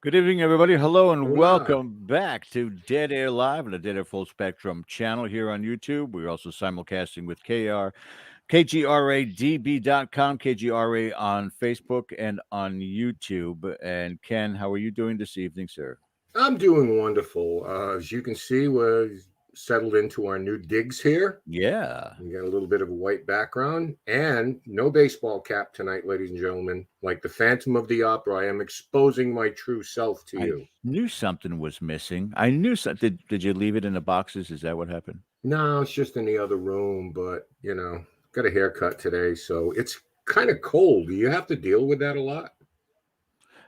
Good evening, everybody. Hello and Hola. welcome back to Dead Air Live on the Dead Air Full Spectrum channel here on YouTube. We're also simulcasting with KGRADB.com, KGRA on Facebook and on YouTube. And Ken, how are you doing this evening, sir? I'm doing wonderful. As you can see, we're settled into our new digs here. Yeah. We got a little bit of a white background and no baseball cap tonight, ladies and gentlemen. Like the Phantom of the Opera, I am exposing my true self to I you. knew something was missing. I knew something. Did you leave it in the boxes? Is that what happened? No, it's just in the other room, but got a haircut today, so it's kind of cold. Do you have to deal with that a lot?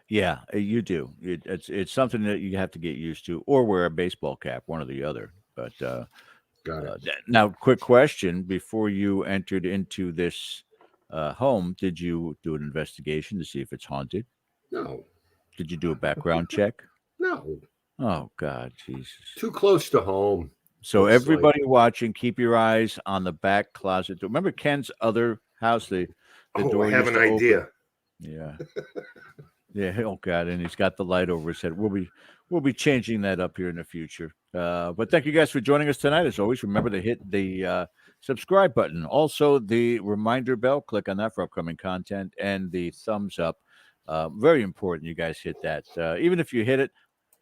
Yeah, you do. It's something that you have to get used to, or wear a baseball cap, one or the other. But Got it. Now, quick question: before you entered into this home, did you do an investigation to see if it's haunted? No, Did you do a background check? no, Oh God, Jesus! too close to home. So It's like, everybody watching, keep your eyes on the back closet door. Remember Ken's other house? The oh, I door have used an to open. idea. Yeah, yeah. Oh God, and he's got the light over his head. We'll be changing that up here in the future. But thank you guys for joining us tonight. As always, remember to hit the subscribe button. Also, the reminder bell. Click on that for upcoming content, and the thumbs up. Very important. You guys hit that. Even if you hit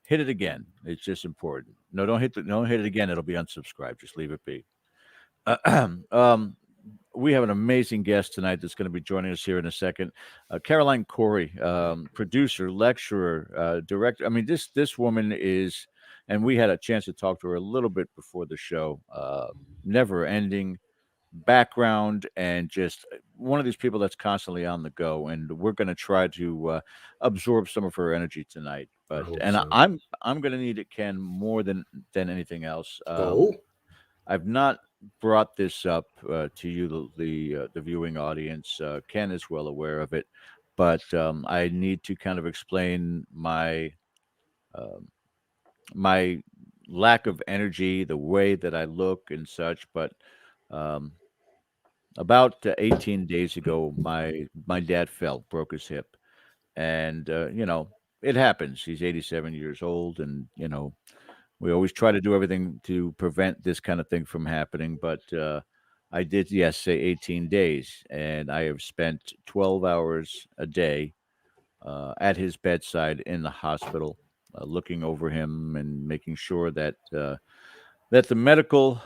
it again. It's just important. No, don't hit it again. It'll be unsubscribed. Just leave it be. Um, we have an amazing guest tonight that's going to be joining us here in a second. Caroline Cory, producer, lecturer, director. I mean, this woman is, and we had a chance to talk to her a little bit before the show. Never ending background and just one of these people that's constantly on the go. And we're going to try to absorb some of her energy tonight. I But hope and so. I'm going to need it, Ken, more than anything else. Oh, I've not brought this up to you, the viewing audience. Ken is well aware of it, but I need to kind of explain um my lack of energy, the way that I look and such. But um, about 18 days ago, my dad fell, broke his hip, and it happens. He's 87 years old, and we always try to do everything to prevent this kind of thing from happening, but I did, yes, say 18 days, and I have spent 12 hours a day at his bedside in the hospital, looking over him and making sure that the medical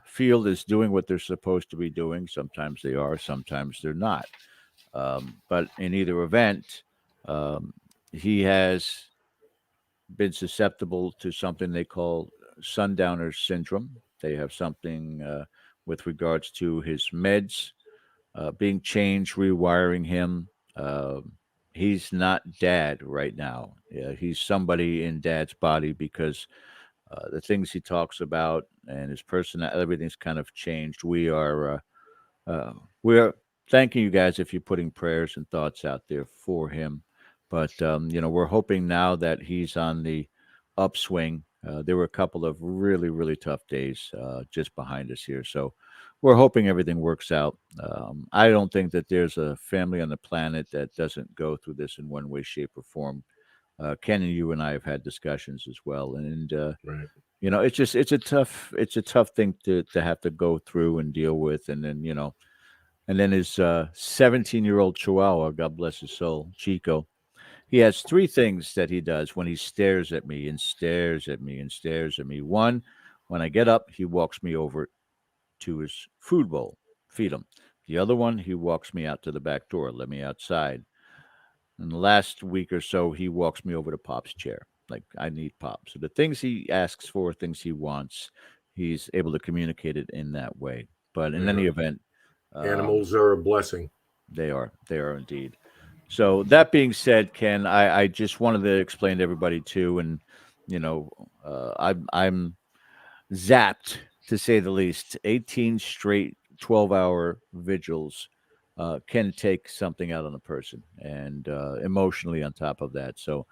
field is doing what they're supposed to be doing. Sometimes they are, sometimes they're not. But in either event, um, he has been susceptible to something they call sundowner syndrome. They have something with regards to his meds being changed, rewiring him. He's not dad right now. Yeah, he's somebody in dad's body because the things he talks about and his personality, everything's kind of changed. We're thanking you guys if you're putting prayers and thoughts out there for him. But we're hoping now that he's on the upswing. There were a couple of really, really tough days just behind us here, so we're hoping everything works out. I don't think that there's a family on the planet that doesn't go through this in one way, shape, or form. Ken and you and I have had discussions as well, and right. it's just it's a tough thing to have to go through and deal with, and then his 17-year-old Chihuahua, God bless his soul, Chico. He has three things that he does when he stares at me and stares at me and stares at me. One, when I get up, he walks me over to his food bowl, feed him. The other one, he walks me out to the back door, let me outside. And the last week or so, he walks me over to Pop's chair. Like, I need Pop. So the things he asks for, things he wants, he's able to communicate it in that way. But in any Yeah. event, um, Animals are a blessing. they are indeed. So that being said, Ken, I just wanted to explain to everybody too, and I'm zapped to say the least. 18 straight 12-hour vigils can take something out on a person, and emotionally on top of that. So,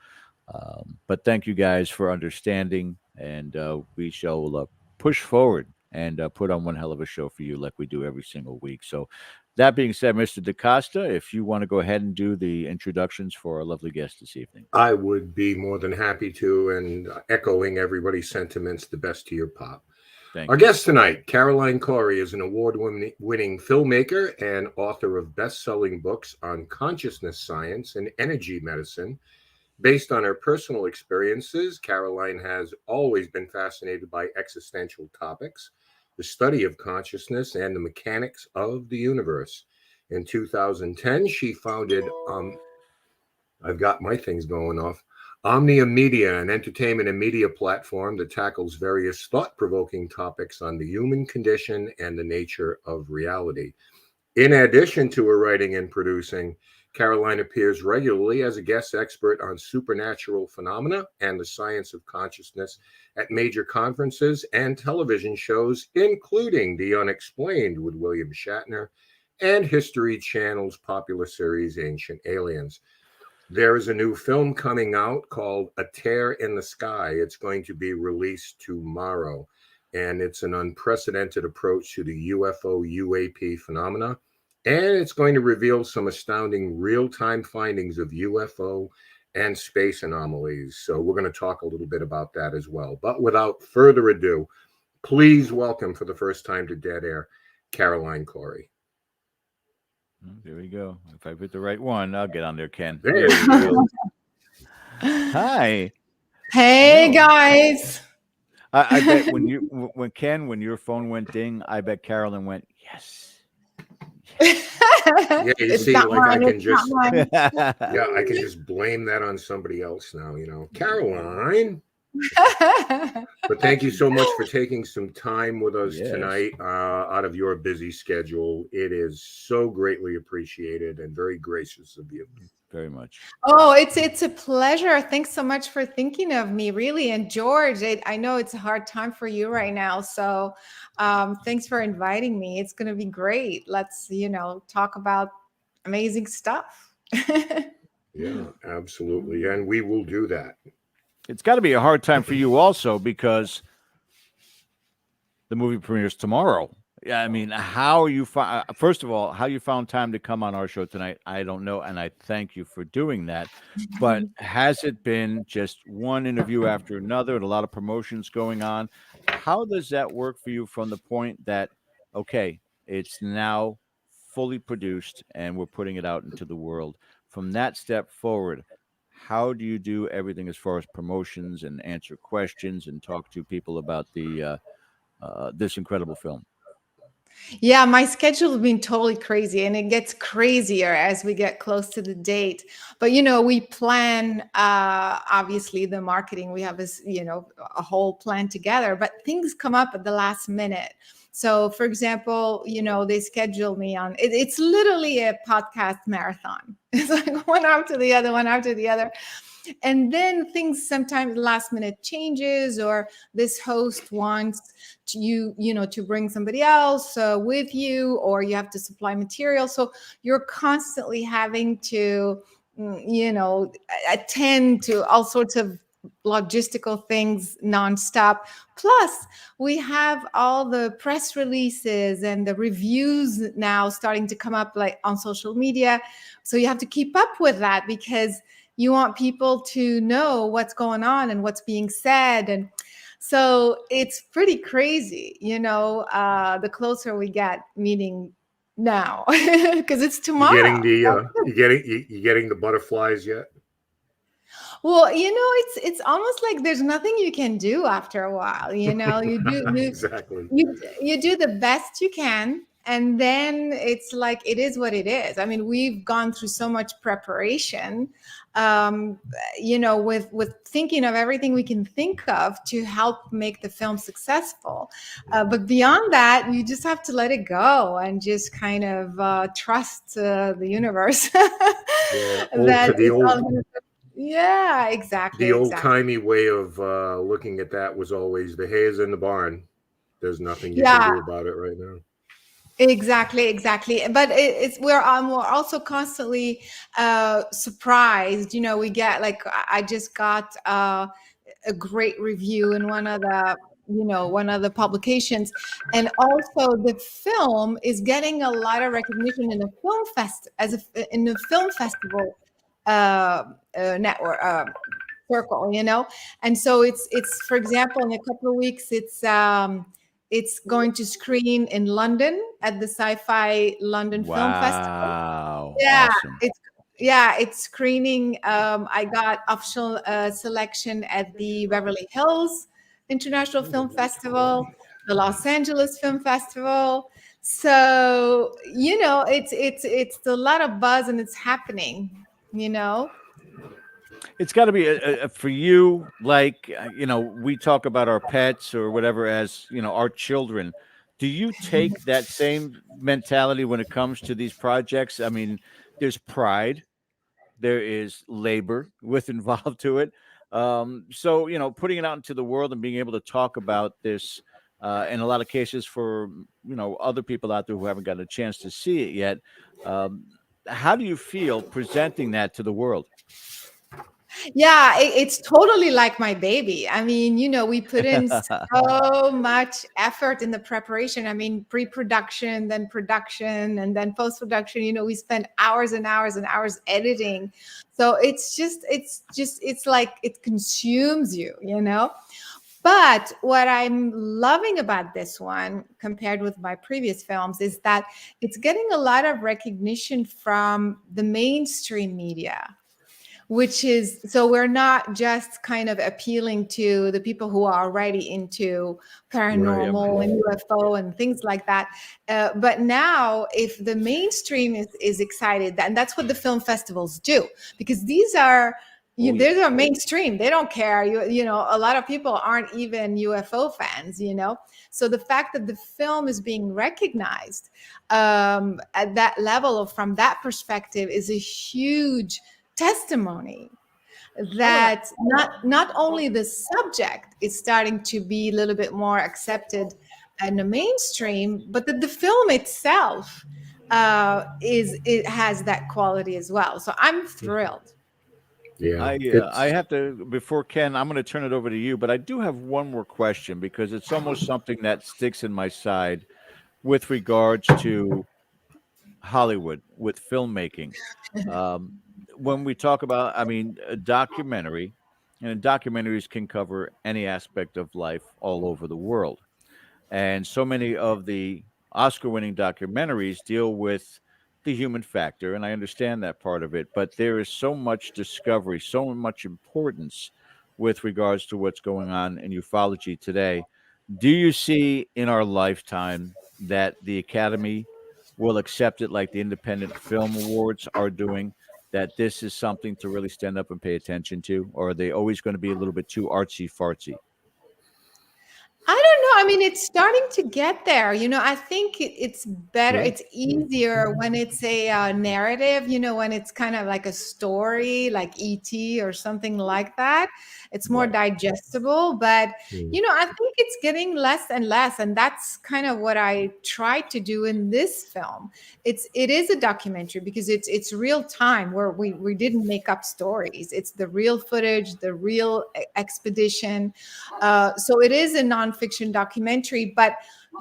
but thank you guys for understanding, and we shall push forward and put on one hell of a show for you, like we do every single week. So, That being said, Mr. DaCosta, if you want to go ahead and do the introductions for our lovely guest this evening. I would be more than happy to, and echoing everybody's sentiments, the best to your pop. Thank Our you. guest tonight, Caroline Cory, is an award-winning filmmaker and author of best-selling books on consciousness science and energy medicine. Based on her personal experiences, Caroline has always been fascinated by existential topics, the study of consciousness, and the mechanics of the universe. In 2010, she founded I've got my things going off. Omnium Media, an entertainment and media platform that tackles various thought provoking topics on the human condition and the nature of reality. In addition to her writing and producing, Caroline appears regularly as a guest expert on supernatural phenomena and the science of consciousness at major conferences and television shows, including the UnXplained with William Shatner and History Channel's popular series Ancient Aliens. There is a new film coming out called A Tear in the Sky. It's going to be released tomorrow, and it's an unprecedented approach to the UFO UAP phenomena, and it's going to reveal some astounding real-time findings of UFO and space anomalies. So we're going to talk a little bit about that as well. But without further ado, please welcome for the first time to Dead Air, Caroline Cory. There we go. If I put the right one, I'll get on there, Ken. There we you go. Hi. Hey, guys. I bet when your phone went ding, I bet Carolyn went, yes. Yeah, you It's see, not like I mine, can it's not just mine. yeah, I can just blame that on somebody else now, Caroline. But thank you so much for taking some time with us Yes. tonight out of your busy schedule. It is so greatly appreciated and very gracious of you. Very much. Oh, it's a pleasure. Thanks so much for thinking of me, really. And George, I know it's a hard time for you right now. So thanks for inviting me. It's going to be great. Let's, talk about amazing stuff. Yeah, absolutely. And we will do that. It's got to be a hard time for you also because the movie premieres tomorrow. Yeah, I mean, how you first of all, how you found time to come on our show tonight, I don't know, and I thank you for doing that. But has it been just one interview after another and a lot of promotions going on? How does that work for you from the point that, okay, it's now fully produced and we're putting it out into the world? From that step forward, how do you do everything as far as promotions and answer questions and talk to people about the this incredible film? Yeah, my schedule has been totally crazy, and it gets crazier as we get close to the date. But we plan obviously the marketing. We have this, a whole plan together, but things come up at the last minute. So, for example, they schedule me on. It's literally a podcast marathon. It's like one after the other, one after the other. And then things sometimes last minute changes, or this host wants to bring somebody else with you, or you have to supply material. So you're constantly having to attend to all sorts of logistical things nonstop. Plus, we have all the press releases and the reviews now starting to come up like on social media. So you have to keep up with that because you want people to know what's going on and what's being said. And so it's pretty crazy, the closer we get, meaning now, because it's tomorrow. You getting the butterflies yet? Well, it's almost like there's nothing you can do after a while. You do Exactly. you do the best you can, and then it's like it is what it is. I mean, we've gone through so much preparation, with thinking of everything we can think of to help make the film successful. But beyond that, you just have to let it go and just kind of trust the universe. Yeah, Yeah, exactly. the old-timey way of looking at that was always the hay is in the barn. There's nothing you can do about it right now. Exactly. But we're also constantly surprised. We get I just got a great review in one of the one of the publications. And also the film is getting a lot of recognition in the in the film festival network circle, and so it's for example, in a couple of weeks it's going to screen in London at the Sci-Fi London Film Festival. Wow. Yeah, Awesome. it's screening. I got official selection at the Beverly Hills International Film Festival, the Los Angeles Film Festival. So it's a lot of buzz and it's happening. You know. It's got to be for you, like, we talk about our pets or whatever as, our children. Do you take that same mentality when it comes to these projects? I mean, there's pride, there is labor with involved to it. So, putting it out into the world and being able to talk about this, in a lot of cases for, other people out there who haven't gotten a chance to see it yet. Um, how do you feel presenting that to the world? Yeah, it's totally like my baby. I mean, we put in so much effort in the preparation. I mean, pre-production, then production, and then post-production. We spend hours and hours and hours editing. So it's like it consumes you. But what I'm loving about this one compared with my previous films is that it's getting a lot of recognition from the mainstream media, which is, so we're not just kind of appealing to the people who are already into Right. paranormal and UFO and things like that. But now, if the mainstream is excited, and that's what the film festivals do, because these are Oh, these yeah. are mainstream. They don't care. A lot of people aren't even UFO fans. So the fact that the film is being recognized at that level, or from that perspective, is a huge testimony I want to that not only the subject is starting to be a little bit more accepted in the mainstream, but that the film itself it has that quality as well. So I'm thrilled. Yeah. I It's have to, before Ken, I'm going to turn it over to you, but I do have one more question because it's almost something that sticks in my side with regards to Hollywood, with filmmaking. Um, when we talk about, I mean, a documentary, and documentaries can cover any aspect of life all over the world. And so many of the Oscar winning documentaries deal with the human factor. And I understand that part of it. But there is so much discovery, so much importance with regards to what's going on in ufology today. Do you see in our lifetime that the Academy will accept it like the Independent Film Awards are doing? That this is something to really stand up and pay attention to? Or are they always going to be a little bit too artsy fartsy? I don't know. I mean, it's starting to get there. I think it's better. yeah. It's easier when it's a narrative, when it's kind of like a story, like E.T. or something like that. It's more Right. digestible. But, Mm. I think it's getting less and less. And that's kind of what I tried to do in this film. It is a documentary because it's real time, where we didn't make up stories. It's the real footage, the real expedition. So it is a nonfiction documentary, but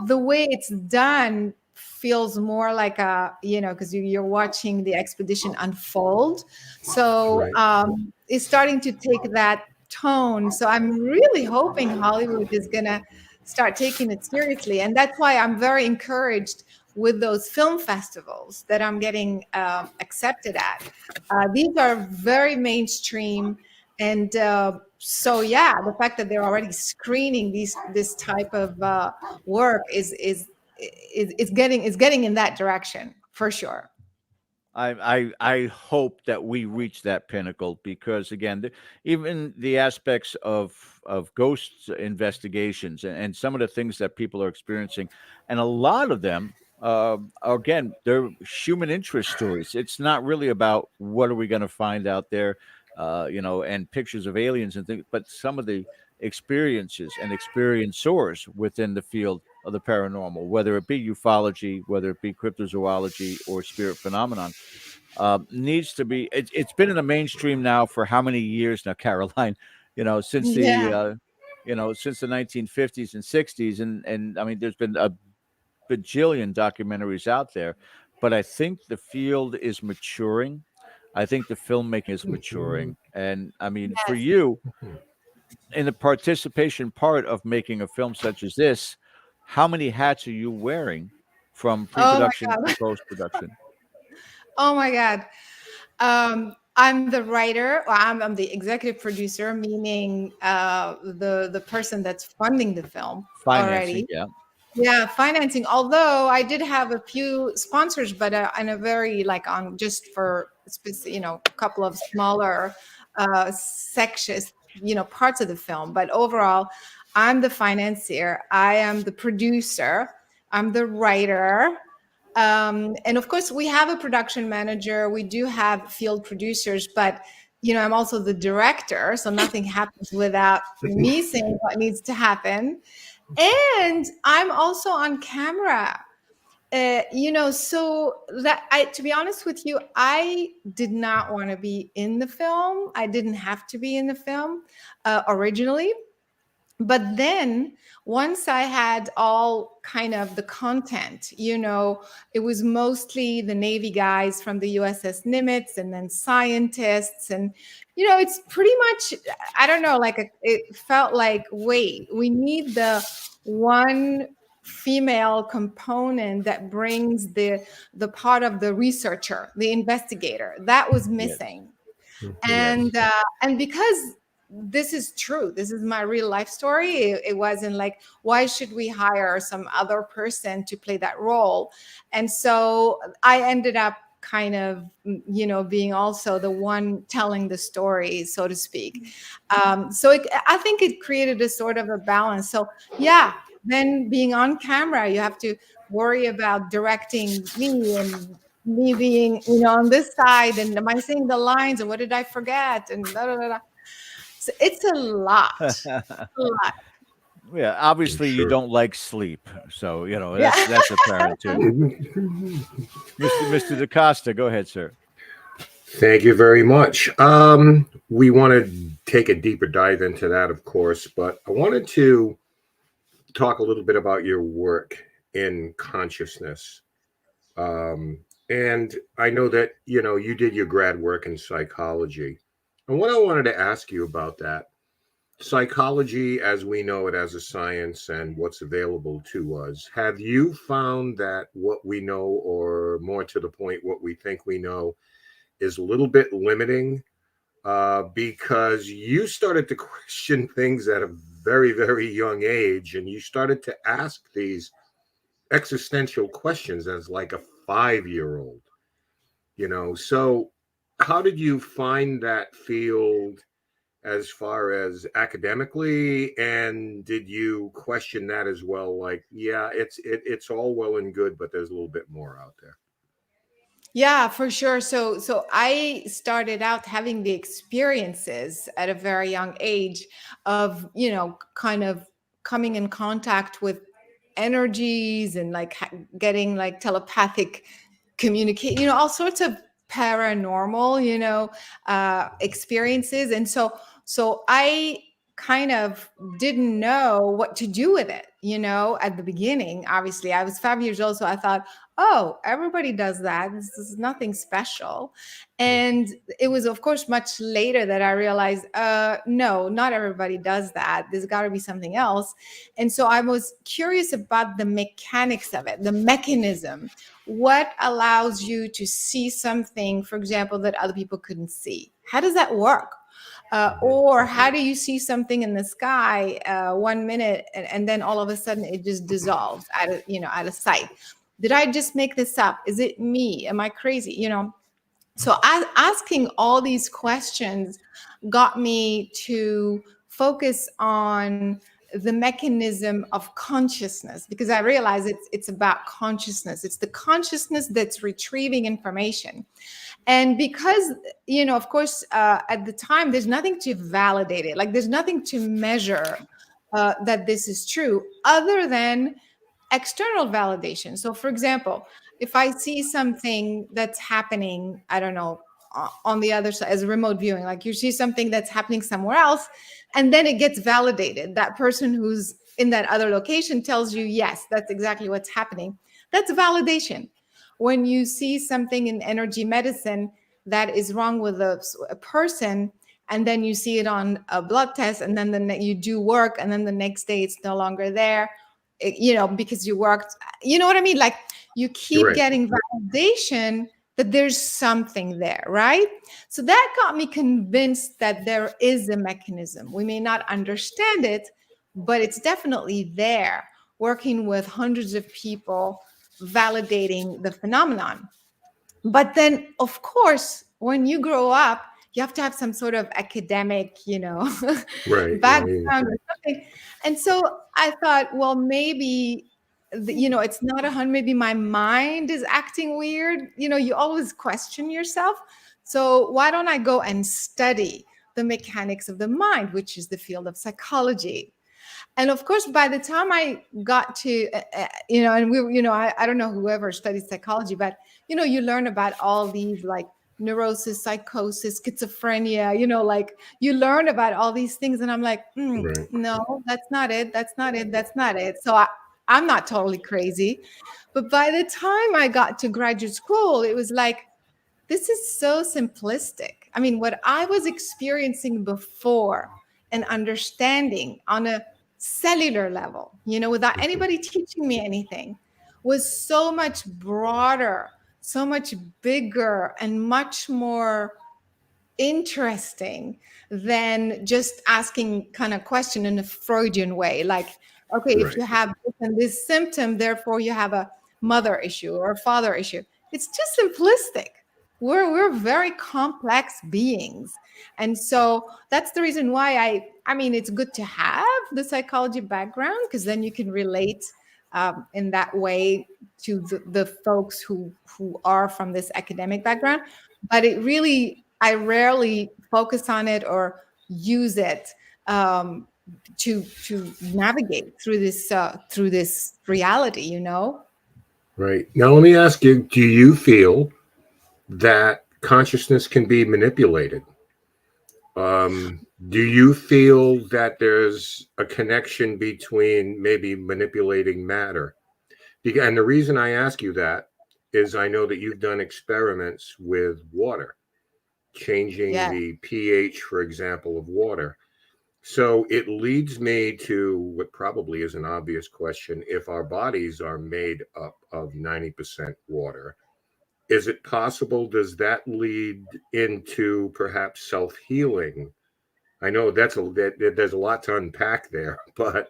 the way it's done feels more like because you're watching the expedition unfold. So Right. it's starting to take that tone. So I'm really hoping Hollywood is going to start taking it seriously. And that's why I'm very encouraged with those film festivals that I'm getting accepted at. These are very mainstream. And so, yeah, the fact that they're already screening this type of work is getting in that direction for sure. I hope that we reach that pinnacle because again, even the aspects of ghost investigations and some of the things that people are experiencing, and a lot of them, again, they're human interest stories. It's not really about what are we going to find out there, and pictures of aliens and things, but some of the experiences and experiencers within the field of the paranormal, whether it be ufology, whether it be cryptozoology or spirit phenomenon, needs to be. It's been in the mainstream now for how many years now, Caroline? Since the Yeah. since the 1950s and 60s, and I mean, there's been a bajillion documentaries out there, but I think the field is maturing. I think the filmmaking is Mhm. maturing, and I mean, for Yes. you in the participation part of making a film such as this, how many hats are you wearing from Oh my pre-production to God. post-production? Oh my God. I'm the writer. Well, I'm the executive producer, meaning the person that's funding the film Financing, already. yeah. Yeah, financing. Although I did have a few sponsors, but in a very like on just for specific, a couple of smaller sections, parts of the film. But overall, I'm the financier. I am the producer. I'm the writer. And of course, we have a production manager. We do have field producers, but I'm also the director, so nothing happens without me saying what needs to happen. And I'm also on camera. So that to be honest with you, I did not want to be in the film. I didn't have to be in the film originally. But then once I had all kind of the content, it was mostly the Navy guys from the USS Nimitz and then scientists. And, it's pretty much, I don't know, like it felt like, wait, we need the one female component that brings the part of the researcher, the investigator that was Yes. missing. Yes. And because this is true, this is my real life story. It wasn't like, why should we hire some other person to play that role? And so I ended up kind of being also the one telling the story, so to speak. I think it created a sort of a balance. So yeah, then being on camera, you have to worry about directing me and me being, on this side, and am I saying the lines, and what did I forget, and da, da, da, da. So it's a lot, a lot. Yeah, I'm obviously you sure. don't like sleep, so Yeah. that's apparent too. Mr. DaCosta, go ahead, sir. Thank you very much. We want to take a deeper dive into that, of course, but I wanted to talk a little bit about your work in consciousness. Um, and I know that, you did your grad work in psychology. And what I wanted to ask you about that, psychology as we know it as a science and what's available to us, have you found that what we know, or more to the point, what we think we know, is a little bit limiting? Because you started to question things at a very, very young age, and you started to ask these existential questions as like a 5 year old, So, how did you find that field as far as academically? And did you question that as well? Like, yeah, it's all well and good, but there's a little bit more out there. Yeah, for sure. So I started out having the experiences at a very young age of, kind of coming in contact with energies and like getting like telepathic communicate, all sorts of paranormal, experiences. And so I kind of didn't know what to do with it, at the beginning. Obviously, I was 5 years old, so I thought, oh, everybody does that. This is nothing special. And it was, of course, much later that I realized, no, not everybody does that. There's got to be something else. And so I was curious about the mechanics of it, the mechanism. What allows you to see something, for example, that other people couldn't see? How does that work? Or how do you see something in the sky 1 minute, and then all of a sudden it just dissolves out of sight? Did I just make this up? Is it me? Am I crazy? So asking all these questions got me to focus on the mechanism of consciousness, because I realize it's about consciousness. It's the consciousness that's retrieving information. And because, of course, at the time, there's nothing to validate it. Like, there's nothing to measure that this is true other than external validation. So, for example, if I see something that's happening, I don't know, on the other side as remote viewing. Like you see something that's happening somewhere else, and then it gets validated. That person who's in that other location tells you, yes, that's exactly what's happening. That's validation. When you see something in energy medicine that is wrong with a person, and then you see it on a blood test, and then you do work, and then the next day it's no longer there, because you worked, you know what I mean? Like you keep Right. getting validation that there's something there, right? So that got me convinced that there is a mechanism. We may not understand it, but it's definitely there, working with hundreds of people, validating the phenomenon. But then, of course, when you grow up, you have to have some sort of academic, Right. I background mean, or something. And so I thought, well, maybe, it's not 100. Maybe my mind is acting weird. You always question yourself. So why don't I go and study the mechanics of the mind, which is the field of psychology? And of course, by the time I got to, and we, I don't know whoever studied psychology, but, you learn about all these like neurosis, psychosis, schizophrenia, like you learn about all these things. And I'm like, right. no, that's not it. That's not it. That's not it. So I'm not totally crazy. But by the time I got to graduate school, it was like, this is so simplistic. I mean, what I was experiencing before and understanding on a cellular level, without anybody teaching me anything, was so much broader, so much bigger, and much more interesting than just asking kind of question in a Freudian way. Like, okay, if Right. you have this and this symptom, therefore you have a mother issue or a father issue. It's just simplistic. We're very complex beings. And so that's the reason why I mean, it's good to have the psychology background, because then you can relate in that way to the folks who are from this academic background. But I rarely focus on it or use it to navigate through this reality. Right. Now, let me ask you, do you feel that consciousness can be manipulated? Do you feel that there's a connection between maybe manipulating matter? And the reason I ask you that is I know that you've done experiments with water, changing Yeah. the pH, for example, of water. So it leads me to what probably is an obvious question. If our bodies are made up of 90% water, is it possible? Does that lead into perhaps self-healing? I know there's a lot to unpack there, but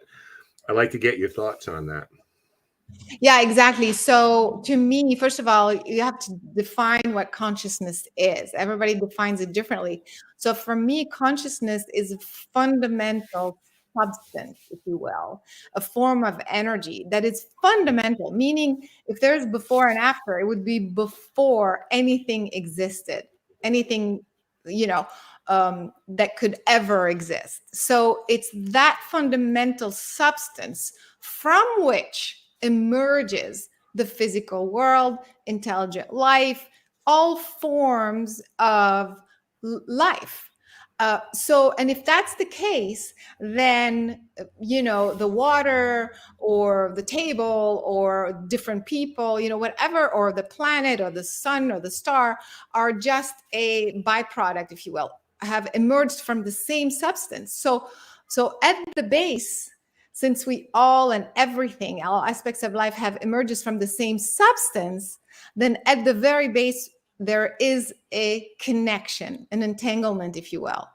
I'd like to get your thoughts on that. Yeah, exactly. So to me, first of all, you have to define what consciousness is. Everybody defines it differently. So for me, consciousness is a fundamental substance, if you will, a form of energy that is fundamental, meaning if there's before and after, it would be before anything existed, anything, that could ever exist. So it's that fundamental substance from which emerges the physical world, intelligent life, all forms of life. And if that's the case, then, the water or the table or different people, whatever, or the planet or the sun or the star are just a byproduct, if you will, have emerged from the same substance. So at the base, since we all and everything, all aspects of life have emerged from the same substance, then at the very base, there is a connection, an entanglement, if you will.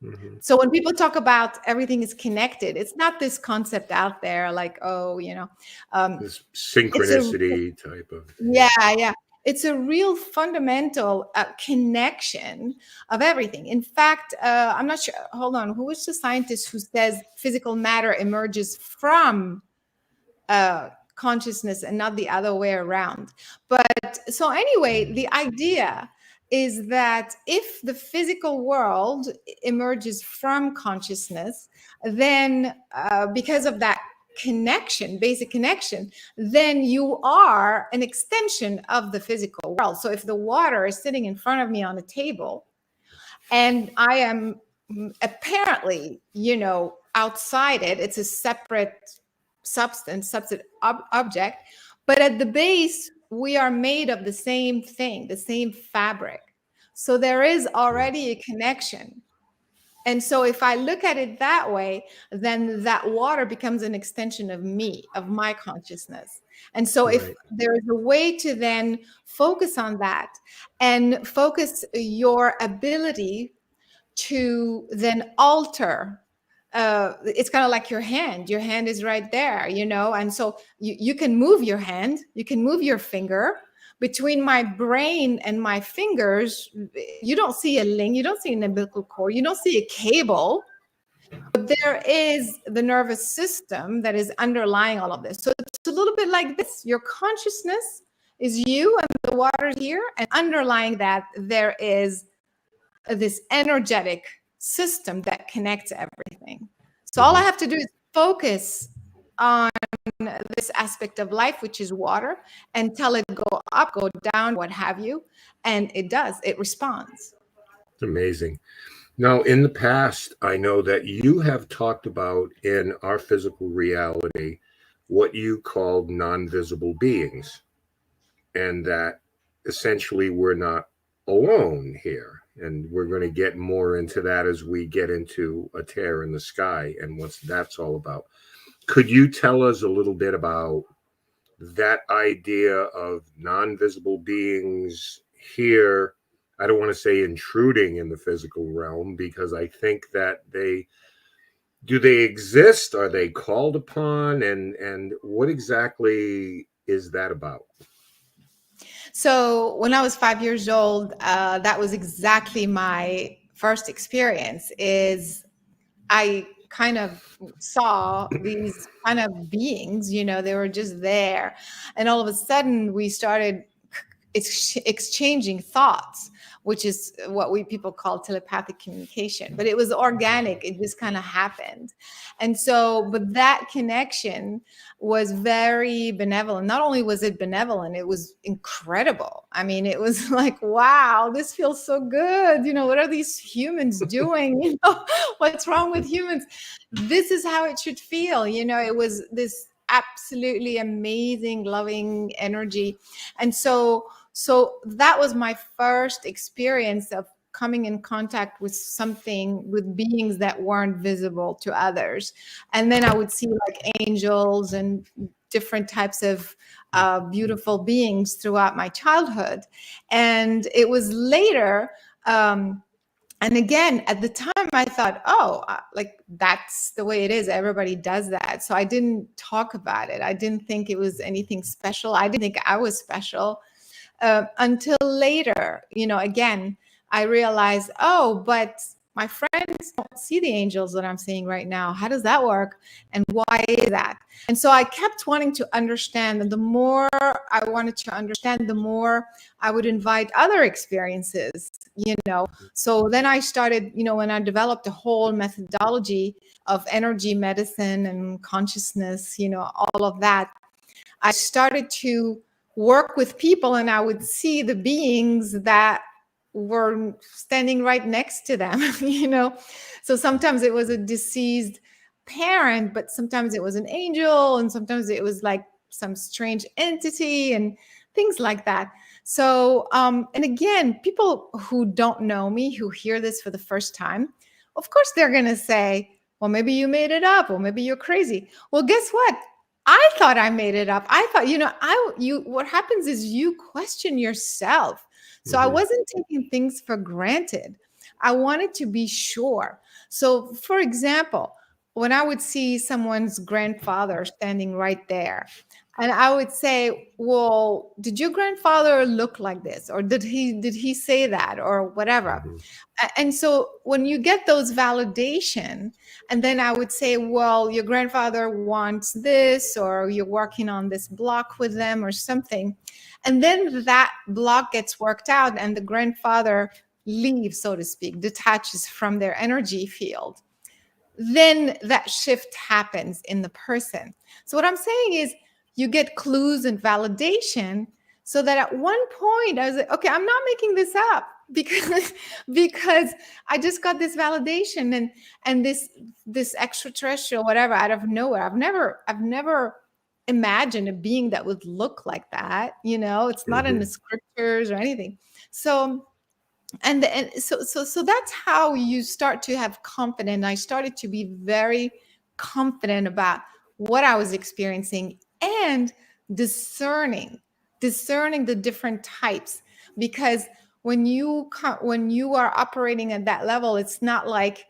Mm-hmm. So when people talk about everything is connected, it's not this concept out there like, This it's a synchronicity type of. yeah. It's a real fundamental connection of everything. In fact, I'm not sure. Hold on. Who is the scientist who says physical matter emerges from consciousness and not the other way around? But so anyway, the idea is that if the physical world emerges from consciousness, then because of that connection, basic connection, then you are an extension of the physical world. So if the water is sitting in front of me on a table and I am apparently, outside it, it's a separate substance, object, but at the base, we are made of the same thing, the same fabric. So there is already a connection. And so if I look at it that way, then that water becomes an extension of me, of my consciousness. And so if there is a way to then focus on that and focus your ability to then alter, it's kind of like your hand is right there, and so you can move your hand, you can move your finger. Between my brain and my fingers, you don't see a link, you don't see an umbilical cord, you don't see a cable, but there is the nervous system that is underlying all of this. So it's a little bit like this. Your consciousness is you and the water here, and underlying that there is this energetic system that connects everything. So all I have to do is focus on this aspect of life, which is water, and tell it go up, go down, what have you, and it does. It responds. It's amazing. Now, in the past, I know that you have talked about in our physical reality what you called non-visible beings, and that essentially we're not alone here. And we're going to get more into that as we get into A Tear in the Sky and what that's all about. Could you tell us a little bit about that idea of non-visible beings here? I don't want to say intruding in the physical realm, because I think that they exist? Are they called upon? And what exactly is that about? So when I was 5 years old, that was exactly my first experience. Is I kind of saw these kind of beings, they were just there. And all of a sudden we started exchanging thoughts, which is what people call telepathic communication. But it was organic. It just kind of happened. And so, but that connection was very benevolent. Not only was it benevolent, it was incredible. I mean, it was like, wow, this feels so good. What are these humans doing? What's wrong with humans? This is how it should feel. It was this absolutely amazing, loving energy. And so that was my first experience of coming in contact with something, with beings that weren't visible to others. And then I would see like angels and different types of beautiful beings throughout my childhood. And it was later, and again, at the time I thought, like that's the way it is. Everybody does that. So I didn't talk about it. I didn't think it was anything special. I didn't think I was special. Until later, again, I realized, but my friends don't see the angels that I'm seeing right now. How does that work? And why is that? And so I kept wanting to understand. And the more I wanted to understand, the more I would invite other experiences, So then I started, when I developed a whole methodology of energy medicine and consciousness, all of that, I started to work with people, and I would see the beings that were standing right next to them, So sometimes it was a deceased parent, but sometimes it was an angel, and sometimes it was like some strange entity and things like that. So, and again, people who don't know me, who hear this for the first time, of course, they're going to say, well, maybe you made it up, or maybe you're crazy. Well, guess what? I thought I made it up. I thought, what happens is you question yourself. So I wasn't taking things for granted. I wanted to be sure. So for example, when I would see someone's grandfather standing right there, and I would say, well, did your grandfather look like this? Or did he say that, or whatever? And so when you get those validation, and then I would say, well, your grandfather wants this, or you're working on this block with them or something. And then that block gets worked out, and the grandfather leaves, so to speak, detaches from their energy field. then that shift happens in the person. So what I'm saying is you get clues and validation, so that at one point I was like, okay, I'm not making this up, because because I just got this validation, and this extraterrestrial whatever out of nowhere. I've never imagined a being that would look like that. It's not in the scriptures or anything. So and so that's how you start to have confidence. I started to be very confident about what I was experiencing, and discerning discerning the different types, because when you are operating at that level, it's not like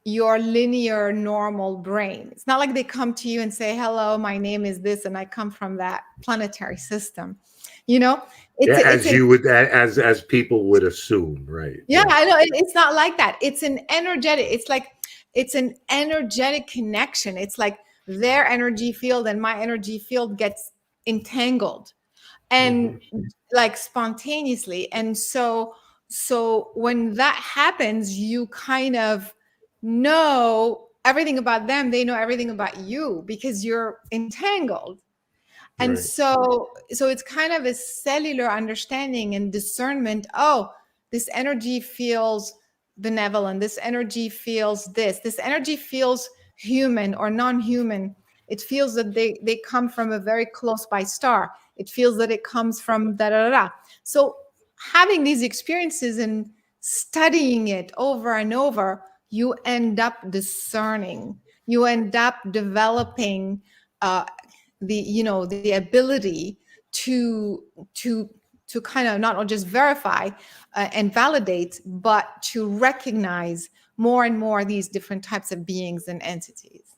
your linear normal brain. It's not like they come to you and say, hello, my name is this and I come from that planetary system. you know it's Yeah, it's as an you would, as people would assume, right? Yeah, Yeah. I know. It's not like that. It's an energetic, it's like, it's an energetic connection. It's like their energy field and my energy field gets entangled, and Hmm. like spontaneously. And so when that happens, you kind of know everything about them. They know everything about you because you're entangled. And Right. so it's kind of a cellular understanding and discernment. Oh, this energy feels benevolent, this energy feels this energy feels human or non-human. It feels that they come from a very close by star. It feels that it comes from da da da da. So having these experiences and studying it over and over, you end up discerning, you end up developing uh, the ability to to to kind of not just verify and validate, but to recognize more and more these different types of beings and entities.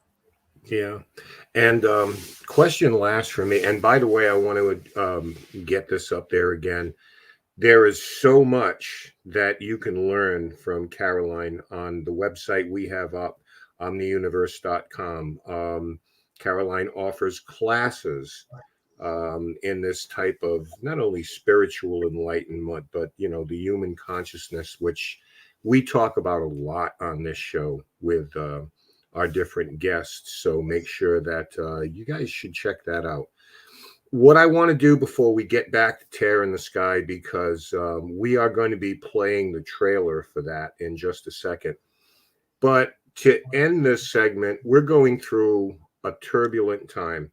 Yeah. And question last for me. And by the way, I want to get this up there again. There is so much that you can learn from Caroline on the website we have up, omniuniverse.com. Caroline offers classes in this type of not only spiritual enlightenment, but the human consciousness, which we talk about a lot on this show with our different guests. So make sure that you guys should check that out. What I want to do before we get back to Tear in the Sky, because we are going to be playing the trailer for that in just a second. But to end this segment, we're going through a turbulent time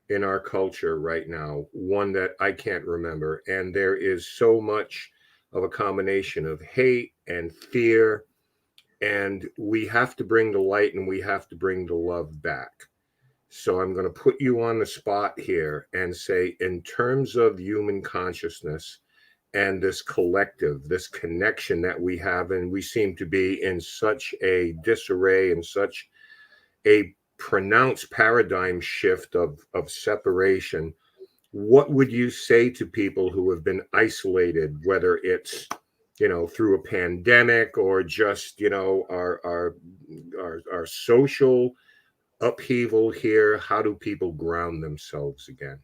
in our culture right now, one that I can't remember. And there is so much of a combination of hate and fear. And we have to bring the light and we have to bring the love back. So I'm going to put you on the spot here and say, in terms of human consciousness and this collective, this connection that we have, and we seem to be in such a disarray and such a pronounced paradigm shift of separation, what would you say to people who have been isolated, whether it's through a pandemic or just our social upheaval here? How do people ground themselves again?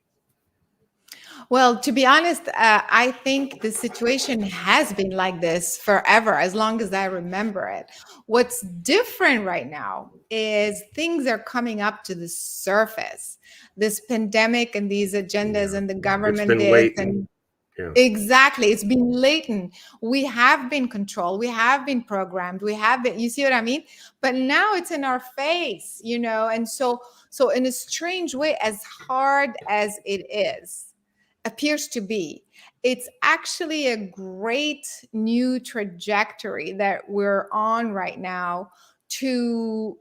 Well, to be honest, I think the situation has been like this forever, as long as I remember it. What's different right now is things are coming up to the surface. This pandemic and these agendas Yeah, and the it's government been this latent. and Yeah. exactly, it's been latent. We have been controlled, we have been programmed, we have been, you see what I mean? But now it's in our face, and so in a strange way, as hard as it is appears to be, it's actually a great new trajectory that we're on right now to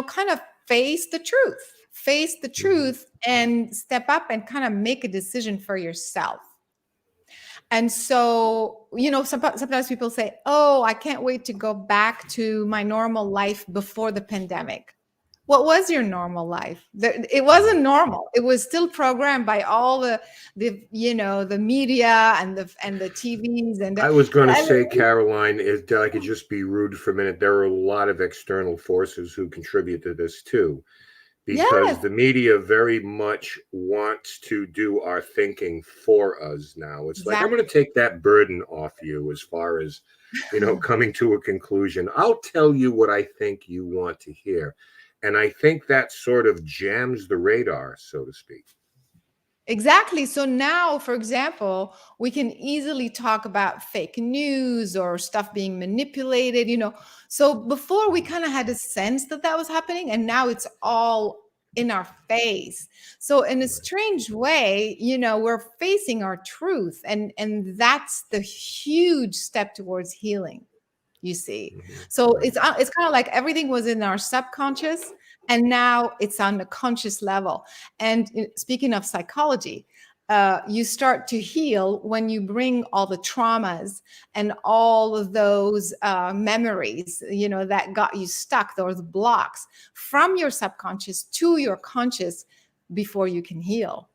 kind of face the Mhm. truth and step up and kind of make a decision for yourself. And so, sometimes people say, oh, I can't wait to go back to my normal life before the pandemic. What was your normal life? It wasn't normal. It was still programmed by all the media and the TVs I was going to and say, Caroline, if I could just be rude for a minute, there are a lot of external forces who contribute to this too. because the media very much wants to do our thinking for us now. It's like, I'm going to take that burden off you as far as, coming to a conclusion. I'll tell you what I think you want to hear. And I think that sort of jams the radar, so to speak. Exactly. So now, for example, we can easily talk about fake news or stuff being manipulated, So before we kind of had a sense that that was happening, and now it's all in our face. So in a strange way, we're facing our truth, and that's the huge step towards healing. You see, so it's kind of like everything was in our subconscious, and now it's on the conscious level. And speaking of psychology, you start to heal when you bring all the traumas and all of those memories, that got you stuck, those blocks, from your subconscious to your conscious before you can heal.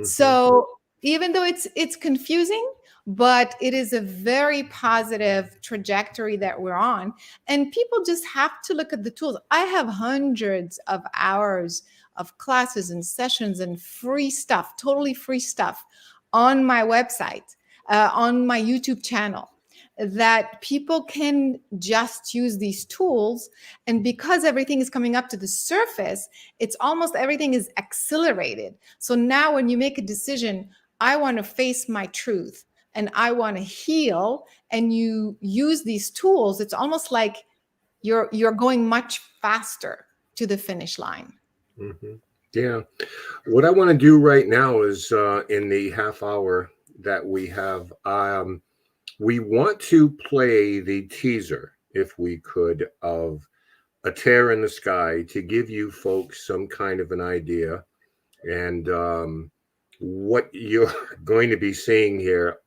So even though it's confusing, but it is a very positive trajectory that we're on. And people just have to look at the tools. I have hundreds of hours of classes and sessions and free stuff, totally free stuff on my website, on my YouTube channel, that people can just use these tools. And because everything is coming up to the surface, it's almost everything is accelerated. So now when you make a decision, I want to face my truth and I want to heal, and you use these tools, it's almost like you're going much faster to the finish line. Yeah. What I want to do right now is in the half hour that we have, we want to play the teaser, if we could, of A Tear in the Sky, to give you folks some kind of an idea. And what you're going to be seeing here,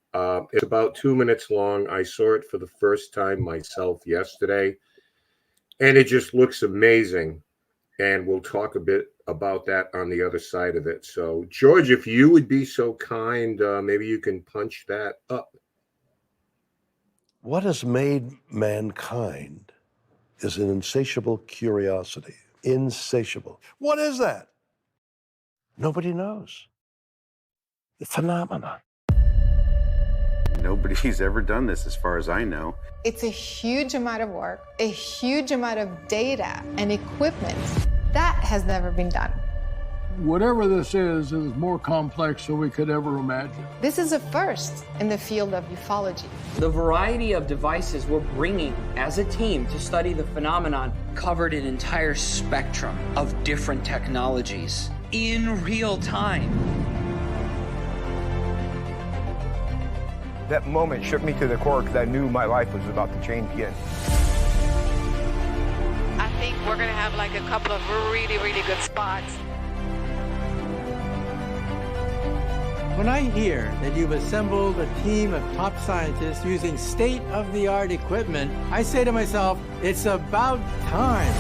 it's about 2 minutes long. I saw it for the first time myself yesterday, and it just looks amazing. And we'll talk a bit about that on the other side of it. So, George, if you would be so kind, maybe you can punch that up. What has made mankind is an insatiable curiosity. Insatiable. What is that? Nobody knows. The phenomenon. Nobody's ever done this as far as I know. It's a huge amount of work, a huge amount of data and equipment that has never been done. Whatever this is more complex than we could ever imagine. This is a first in the field of ufology. The variety of devices we're bringing as a team to study the phenomenon covered an entire spectrum of different technologies in real time. That moment shook me to the core because I knew my life was about to change again. I think we're going to have like a couple of really, really good spots. When I hear that you've assembled a team of top scientists using state-of-the-art equipment, I say to myself, it's about time.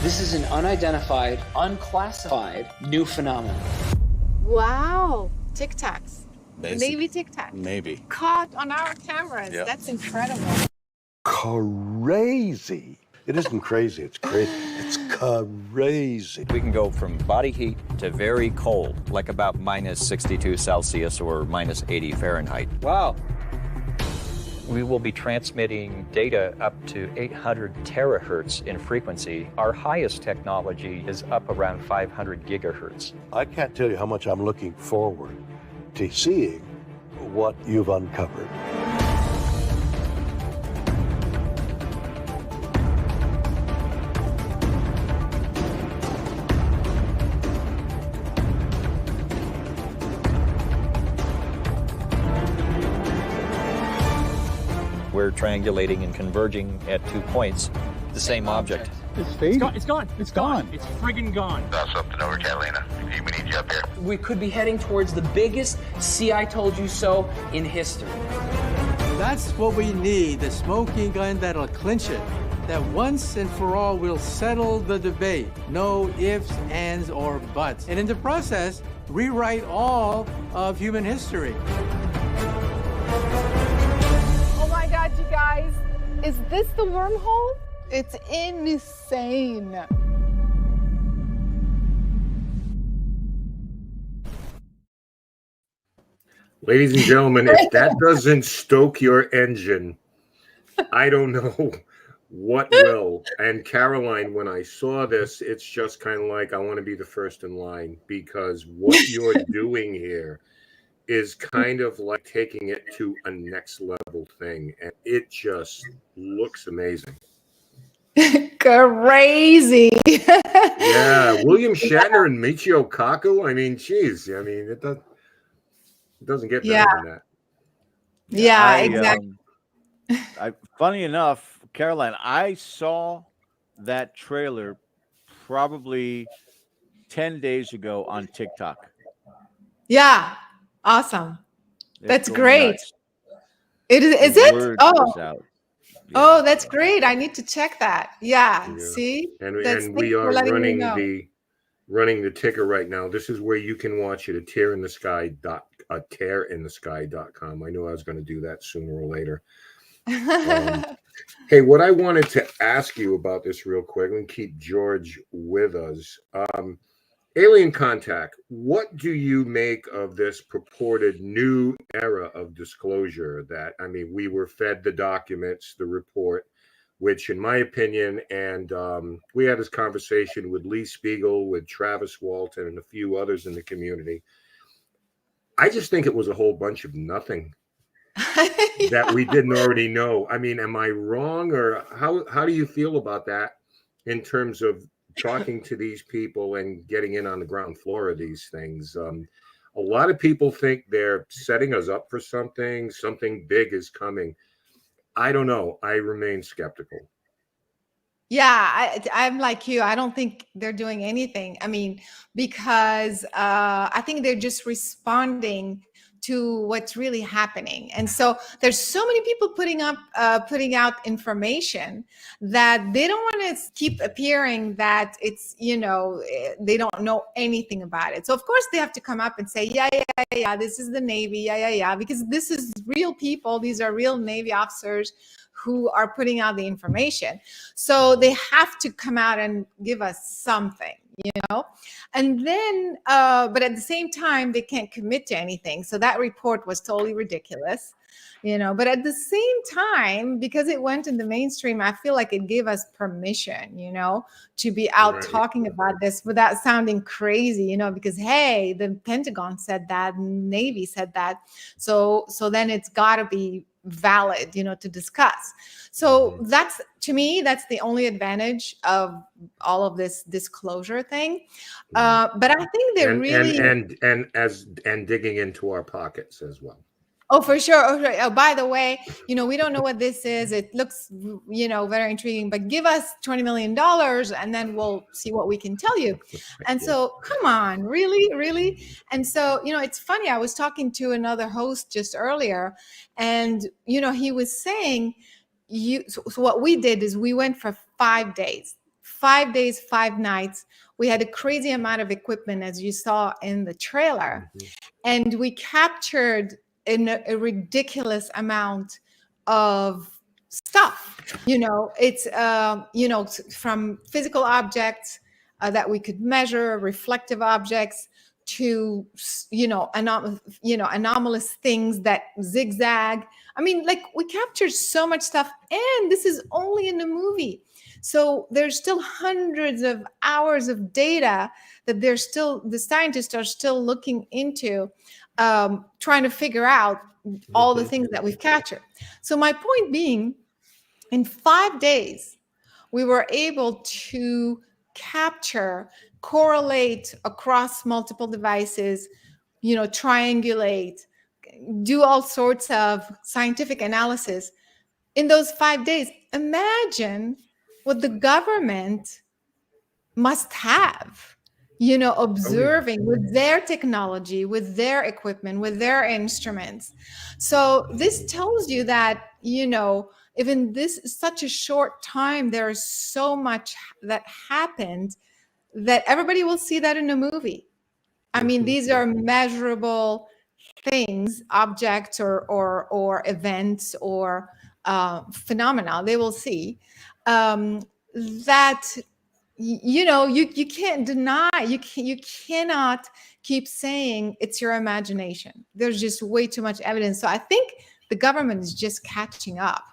This is an unidentified, unclassified new phenomenon. Wow. Tic Tacs. Navy Tic Tacs. Maybe. Caught on our cameras. Yep. That's incredible. Crazy. It isn't crazy, it's crazy. It's crazy. We can go from body heat to very cold, like about minus 62 Celsius or minus 80 Fahrenheit. Wow. We will be transmitting data up to 800 terahertz in frequency. Our highest technology is up around 500 gigahertz. I can't tell you how much I'm looking forward to seeing what you've uncovered. We're triangulating and converging at 2 points, the same object. It's fading. It's gone. It's gone. It's friggin' gone. Something over, Catalina. We need you up here. We could be heading towards the biggest "see I told you so" in history. That's what we need, the smoking gun that'll clinch it. That once and for all will settle the debate. No ifs, ands, or buts. And in the process, rewrite all of human history. Oh my God, you guys. Is this the wormhole? It's insane. Ladies and gentlemen, if that doesn't stoke your engine, I don't know what will. And Caroline, when I saw this, it's just kind of like I want to be the first in line, because what you're doing here is kind of like taking it to a next level thing, and it just looks amazing. Crazy. Yeah, William Shatner and Michio Kaku. I mean, geez, I mean, it doesn't get better than that. Yeah, exactly. Funny enough, Caroline, I saw that trailer probably 10 days ago on TikTok. Yeah, awesome. That's going great. nuts. It is The it? word Oh, is out. oh, that's great. I need to check that. Yeah. See, And that's we thanks for are letting me running the ticker right now. This is where you can watch it at tearinthesky.com. I knew I was going to do that sooner or later. Hey, what I wanted to ask you about this real quick, and keep George with us. Alien contact. What do you make of this purported new era of disclosure? That, I mean, we were fed the documents, the report, which, in my opinion, and we had this conversation with Lee Spiegel, with Travis Walton, and a few others in the community. I just think it was a whole bunch of nothing that we didn't already know. I mean, am I wrong, or how do you feel about that in terms of talking to these people and getting in on the ground floor of these things? A lot of people think they're setting us up for something big is coming. I don't know. I remain skeptical. Yeah, I'm like you. I don't think they're doing anything. I mean, because I think they're just responding to what's really happening. And so there's so many people putting out information that they don't want to keep appearing that it's, they don't know anything about it. So of course they have to come up and say, yeah, this is the Navy, yeah, because this is real people. These are real Navy officers who are putting out the information. So they have to come out and give us something, and then, but at the same time, they can't commit to anything. So that report was totally ridiculous, but at the same time, because it went in the mainstream, I feel like it gave us permission, to be out talking about this without sounding crazy, because, hey, the Pentagon said that, Navy said that. So then it's gotta be valid, to discuss. So that's, to me, that's the only advantage of all of this disclosure thing. But I think they're really and digging into our pockets as well. Oh, for sure. Oh, by the way, we don't know what this is. It looks, very intriguing, but give us $20 million and then we'll see what we can tell you. And so, come on, really? And so, it's funny. I was talking to another host just earlier, and, he was saying, so what we did is we went for 5 days, 5 days, 5 nights. We had a crazy amount of equipment, as you saw in the trailer, and we captured in a ridiculous amount of stuff. It's from physical objects that we could measure, reflective objects, to anomalous things that zigzag. I mean, like, we captured so much stuff, and this is only in the movie. So there's still hundreds of hours of data that the scientists are still looking into, trying to figure out all the things that we've captured. So my point being, in 5 days, we were able to capture, correlate across multiple devices, triangulate, do all sorts of scientific analysis in those 5 days. Imagine what the government must have, observing with their technology, with their equipment, with their instruments. So this tells you that, even this such a short time, there is so much that happened that everybody will see that in a movie. I mean, these are measurable things, objects or events or phenomena they will see that you know, you can't deny, you cannot keep saying it's your imagination. There's just way too much evidence. So I think the government is just catching up.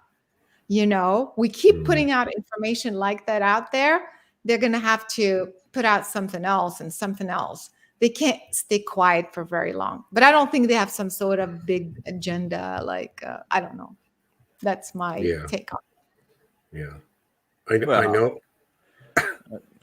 You know, we keep putting out information like that out there. They're going to have to put out something else and something else. They can't stay quiet for very long. But I don't think they have some sort of big agenda. Like, I don't know. That's my take on it. Yeah. I know.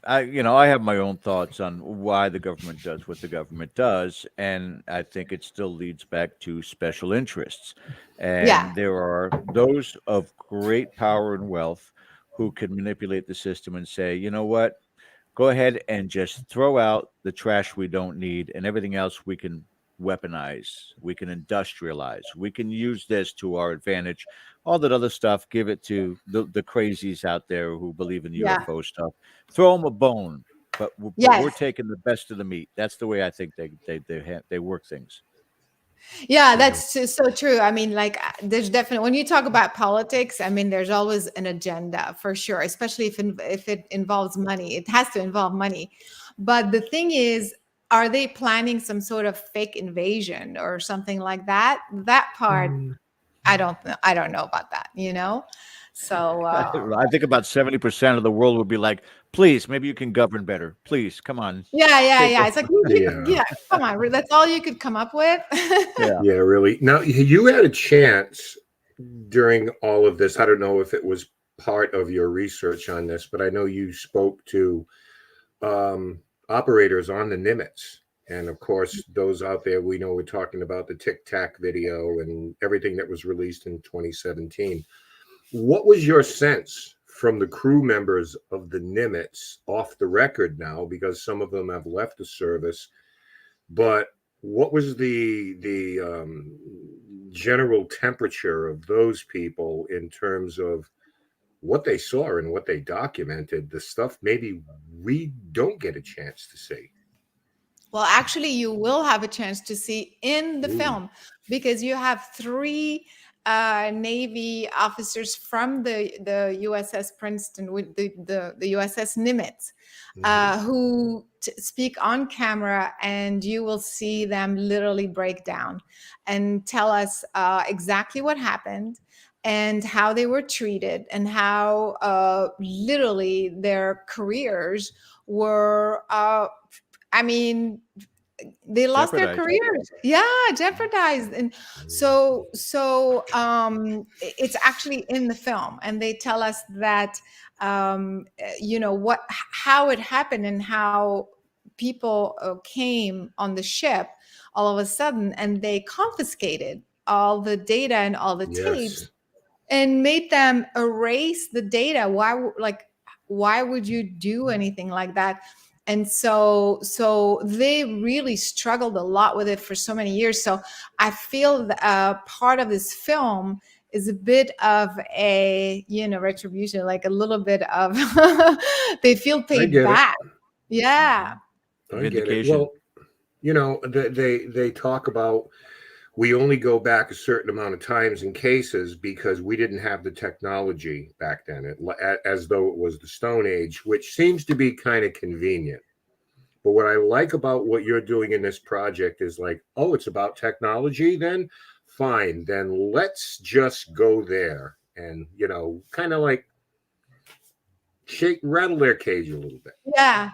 I have my own thoughts on why the government does what the government does, and I think it still leads back to special interests. And there are those of great power and wealth who can manipulate the system and say, you know what, go ahead and just throw out the trash we don't need, and everything else we can weaponize, we can industrialize, we can use this to our advantage. All that other stuff, give it to the crazies out there who believe in UFO stuff. Throw them a bone, but we're taking the best of the meat. That's the way I think they work things. Yeah, that's so true. I mean, like, there's definitely, when you talk about politics, I mean, there's always an agenda for sure, especially if it involves money. It has to involve money. But the thing is, are they planning some sort of fake invasion or something like that? That part, I don't know about that, you know? So I think about 70% of the world would be like, please, maybe you can govern better. Please, come on. Yeah. It's like, come on. That's all you could come up with. Yeah, really. Now, you had a chance during all of this. I don't know if it was part of your research on this, but I know you spoke to operators on the Nimitz. And of course, those out there, we know we're talking about the Tic Tac video and everything that was released in 2017. What was your sense from the crew members of the Nimitz, off the record now, because some of them have left the service, but what was the general temperature of those people in terms of what they saw and what they documented, the stuff maybe we don't get a chance to see? Well, actually, you will have a chance to see in the film, because you have 3 Navy officers from the USS Princeton with the USS Nimitz who speak on camera, and you will see them literally break down and tell us exactly what happened and how they were treated and how literally their careers were they lost their careers. Jeopardized. And so it's actually in the film, and they tell us that how it happened and how people came on the ship all of a sudden, and they confiscated all the data and all the tapes and made them erase the data. Why would you do anything like that? And so they really struggled a lot with it for so many years. So I feel part of this film is a bit of a, retribution, like a little bit of, they feel paid back. Yeah. Vindication. Well, they talk about, we only go back a certain amount of times in cases because we didn't have the technology back then, as though it was the Stone Age, which seems to be kind of convenient. But what I like about what you're doing in this project is like, oh, it's about technology, then fine, then let's just go there and, kind of like rattle their cage a little bit. Yeah.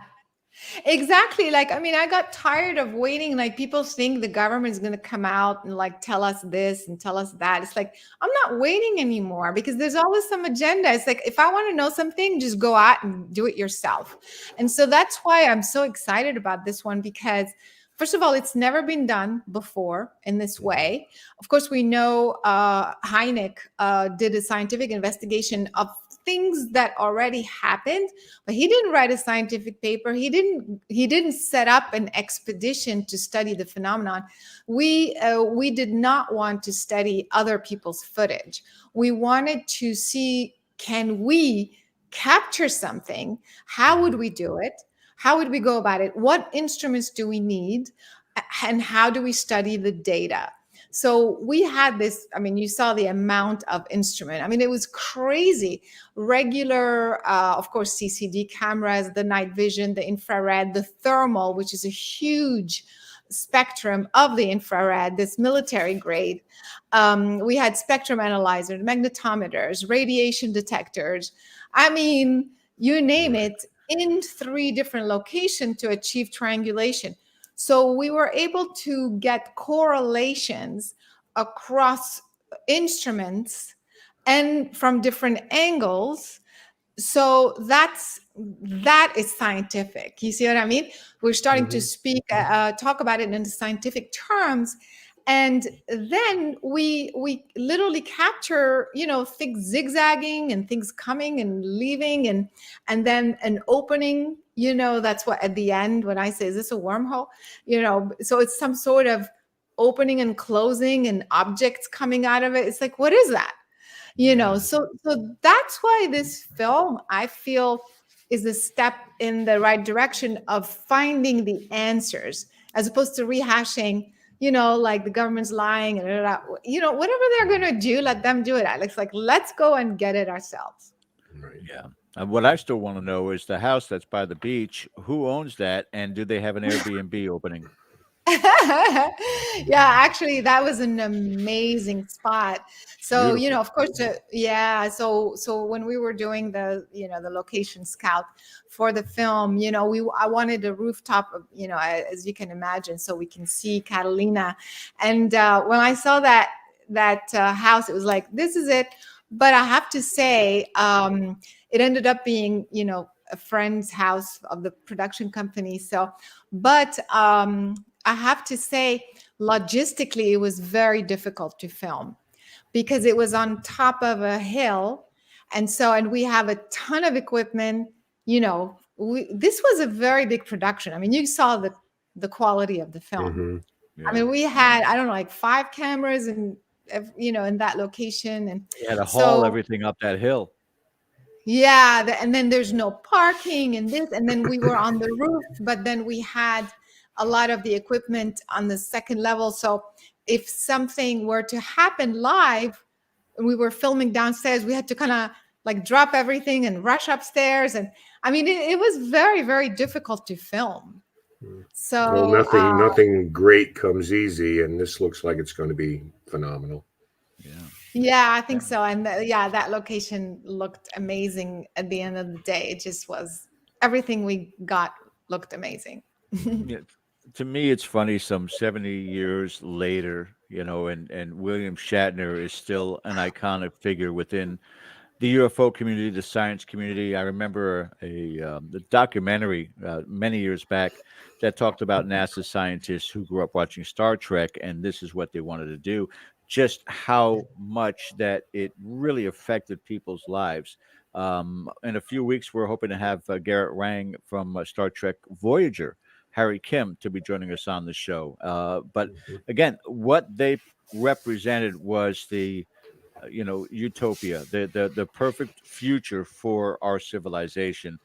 Exactly. I got tired of waiting. Like, people think the government is going to come out and like tell us this and tell us that. It's like, I'm not waiting anymore, because there's always some agenda. It's like, if I want to know something, just go out and do it yourself. And so that's why I'm so excited about this one, because first of all, it's never been done before in this way. Of course, we know Hynek did a scientific investigation of things that already happened, but he didn't write a scientific paper. He didn't set up an expedition to study the phenomenon. We did not want to study other people's footage. We wanted to see, can we capture something? How would we do it? How would we go about it? What instruments do we need? And how do we study the data? So we had this, I mean, you saw the amount of instrument. I mean, it was crazy. Regular, of course, CCD cameras, the night vision, the infrared, the thermal, which is a huge spectrum of the infrared, this military grade. We had spectrum analyzers, magnetometers, radiation detectors. I mean, you name it, in 3 different locations to achieve triangulation. So we were able to get correlations across instruments and from different angles. So that is scientific. You see what I mean? We're starting to talk about it in scientific terms. And then we literally capture, things zigzagging and things coming and leaving, and then an opening. That's what at the end when I say, is this a wormhole? So it's some sort of opening and closing and objects coming out of it. It's like, what is that? So that's why this film, I feel, is a step in the right direction of finding the answers, as opposed to rehashing, like the government's lying, and whatever they're going to do, let them do it. Alex, like, let's go and get it ourselves. Right. Yeah. And what I still want to know is the house that's by the beach, who owns that, and do they have an Airbnb opening? Yeah, actually, that was an amazing spot. So, Beautiful. of course, so when we were doing the location scout for the film, I wanted a rooftop, as you can imagine, so we can see Catalina. And when I saw that house, it was like, this is it. But I have to say, it ended up being, a friend's house of the production company. So, but I have to say, logistically, it was very difficult to film because it was on top of a hill. And we have a ton of equipment. This was a very big production. I mean, you saw the quality of the film. Yeah. I mean, we had, I don't know, like 5 cameras and, in that location. And You had to haul everything up that hill. Yeah. And then there's no parking and this. And then we were on the roof, but then we had a lot of the equipment on the second level. So if something were to happen live and we were filming downstairs, we had to kind of like drop everything and rush upstairs. And I mean, it was very, very difficult to film. So nothing great comes easy, and this looks like it's going to be phenomenal. Yeah, I think so. And that location looked amazing at the end of the day. It just was, everything we got looked amazing. Yeah. To me, it's funny, some 70 years later, and William Shatner is still an iconic figure within the UFO community, the science community. I remember the documentary many years back that talked about NASA scientists who grew up watching Star Trek, and this is what they wanted to do. Just how much that it really affected people's lives. In a few weeks, we're hoping to have Garrett Wang from Star Trek Voyager, Harry Kim, to be joining us on the show. But again, what they represented was the utopia, the perfect future for our civilization.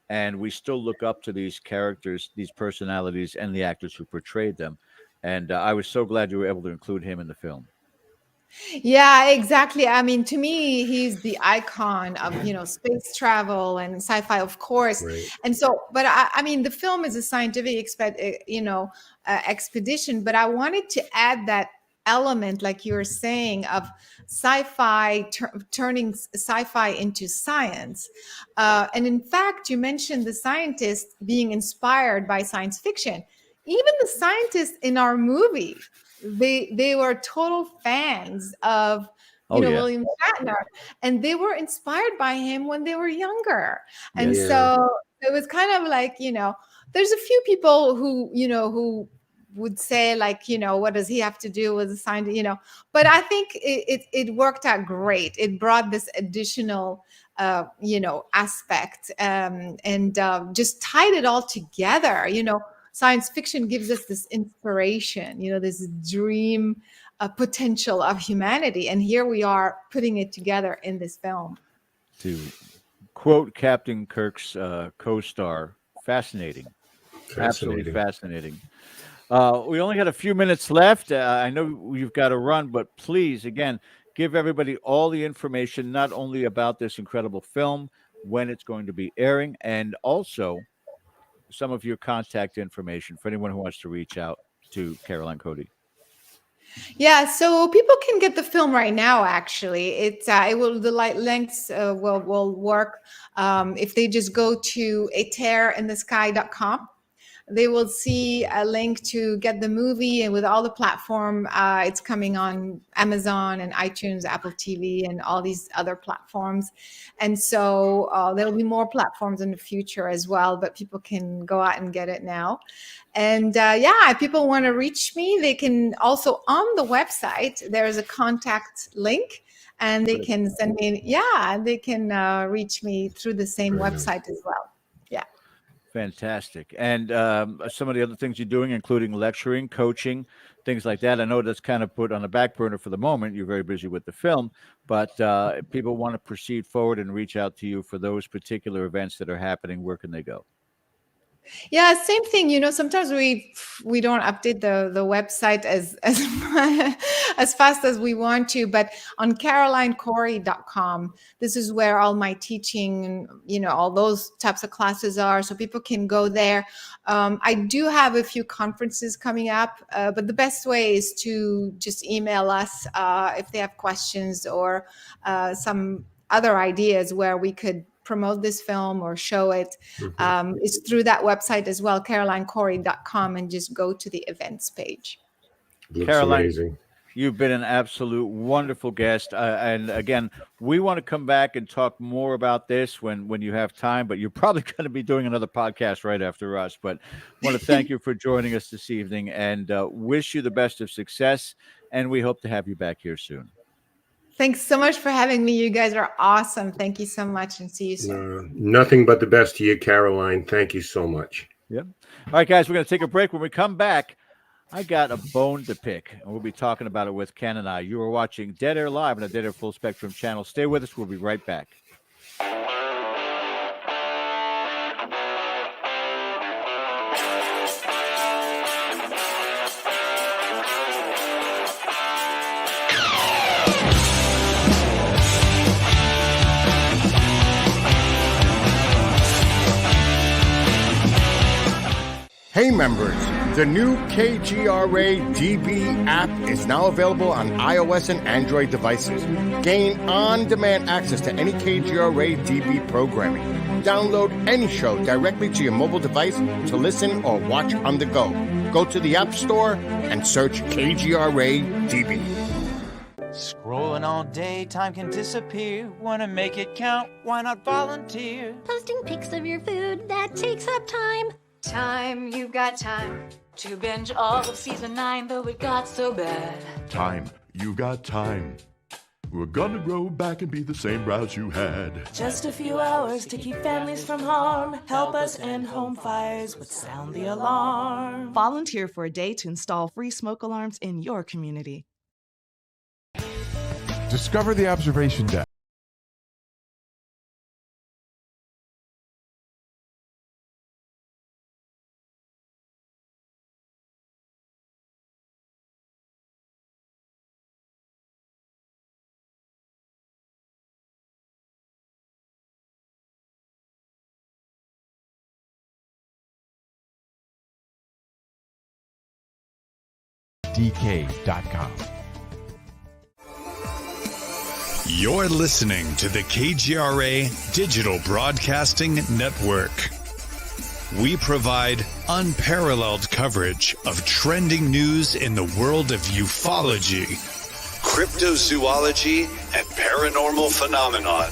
And we still look up to these characters, these personalities, and the actors who portrayed them. And I was so glad you were able to include him in the film. Yeah, exactly. I mean, to me, he's the icon of, space travel and sci-fi, of course. Right. And so, but I mean, the film is a scientific expedition, but I wanted to add that element, like you were saying, of sci-fi, turning sci-fi into science. And in fact, you mentioned the scientists being inspired by science fiction. Even the scientists in our movie, they were total fans of William Shatner, and they were inspired by him when they were younger. And so it was kind of like, there's a few people who would say, like, what does he have to do with the science, but I think it worked out great. It brought this additional aspect, and just tied it all together. Science fiction gives us this inspiration, this dream potential of humanity. And here we are putting it together in this film. To quote Captain Kirk's co-star, fascinating. Absolutely fascinating. We only got a few minutes left. I know you've got to run, but please, again, give everybody all the information, not only about this incredible film, when it's going to be airing, and also some of your contact information for anyone who wants to reach out to Caroline Cody. Yeah, so people can get the film right now. Actually, it will the links will work if they just go to atearinthesky.com. They will see a link to get the movie, and with all the platform, it's coming on Amazon and iTunes, Apple TV, and all these other platforms. And so there will be more platforms in the future as well, but people can go out and get it now. And if people want to reach me, they can also on the website, there's a contact link, and they can send me, they can reach me through the same website as well. Fantastic. And some of the other things you're doing, including lecturing, coaching, things like that. I know that's kind of put on the back burner for the moment. You're very busy with the film, but if people want to proceed forward and reach out to you for those particular events that are happening, where can they go? Yeah, same thing. Sometimes we don't update the website as fast as we want to, but on carolinecory.com, this is where all my teaching and all those types of classes are, so people can go there. I do have a few conferences coming up, but the best way is to just email us if they have questions or some other ideas where we could promote this film or show it. It's through that website as well, carolinecory.com, and just go to the events page. Looks Caroline, amazing. You've been an absolute wonderful guest. And again, we want to come back and talk more about this when you have time, but you're probably going to be doing another podcast right after us. But I want to thank you for joining us this evening and wish you the best of success. And we hope to have you back here soon. Thanks so much for having me. You guys are awesome. Thank you so much, and see you soon. Nothing but the best to you, Caroline. Thank you so much. Yep. All right, guys, we're going to take a break. When we come back, I got a bone to pick, and we'll be talking about it with Ken and I. You are watching Dead Air Live on the Dead Air Full Spectrum channel. Stay with us. We'll be right back. Hey members, the new KGRA DB app is now available on iOS and Android devices. Gain on-demand access to any KGRA DB programming. Download any show directly to your mobile device to listen or watch on the go. Go to the App Store and search KGRA DB. Scrolling all day, time can disappear. Wanna make it count? Why not volunteer? Posting pics of your food, that takes up time. Time, you've got time to binge all of season 9, though it got so bad. Time, you got time. We're gonna grow back and be the same browse you had. Just a few hours to keep families from harm. Help us end home fires, but sound the alarm. Volunteer for a day to install free smoke alarms in your community. Discover the observation deck. DK.com. You're listening to the KGRA Digital Broadcasting Network. We provide unparalleled coverage of trending news in the world of ufology, cryptozoology, and paranormal phenomenon.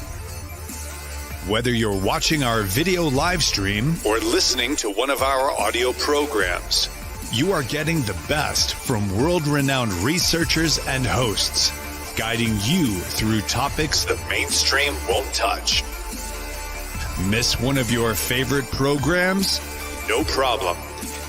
Whether you're watching our video live stream or listening to one of our audio programs, you are getting the best from world-renowned researchers and hosts, guiding you through topics the mainstream won't touch. Miss one of your favorite programs? No problem.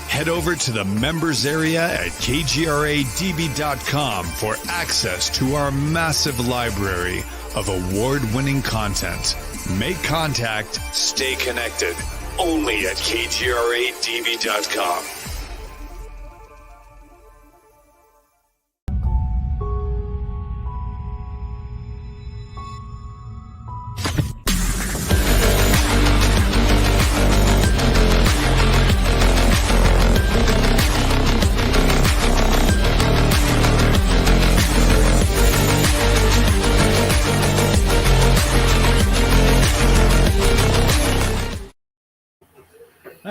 Head over to the members area at kgradb.com for access to our massive library of award-winning content. Make contact, stay connected, only at kgradb.com.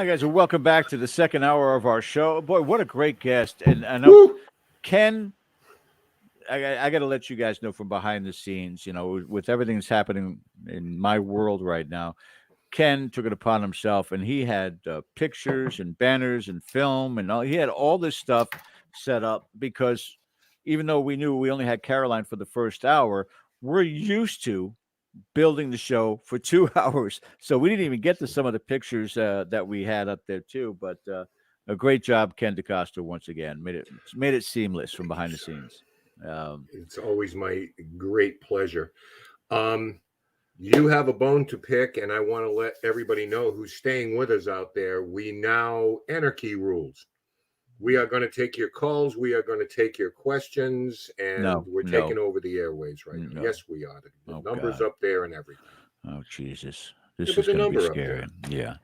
Hi, guys, and welcome back to the second hour of our show. Boy, what a great guest. And I know Ken, I got to let you guys know from behind the scenes, with everything that's happening in my world right now, Ken took it upon himself, and he had pictures and banners and film and all. He had all this stuff set up because even though we knew we only had Caroline for the first hour, we're used to building the show for 2 hours. So we didn't even get to some of the pictures that we had up there too. But a great job, Ken DaCosta, once again. Made it seamless from behind the scenes. It's always my great pleasure. You have a bone to pick, and I want to let everybody know who's staying with us out there. We now anarchy rules. We are going to take your calls. We are going to take your questions, and we're taking over the airways right now. Yes, we are. The numbers up there and everything. Oh, Jesus. This Yeah, is going to be number up scary. there. Yeah.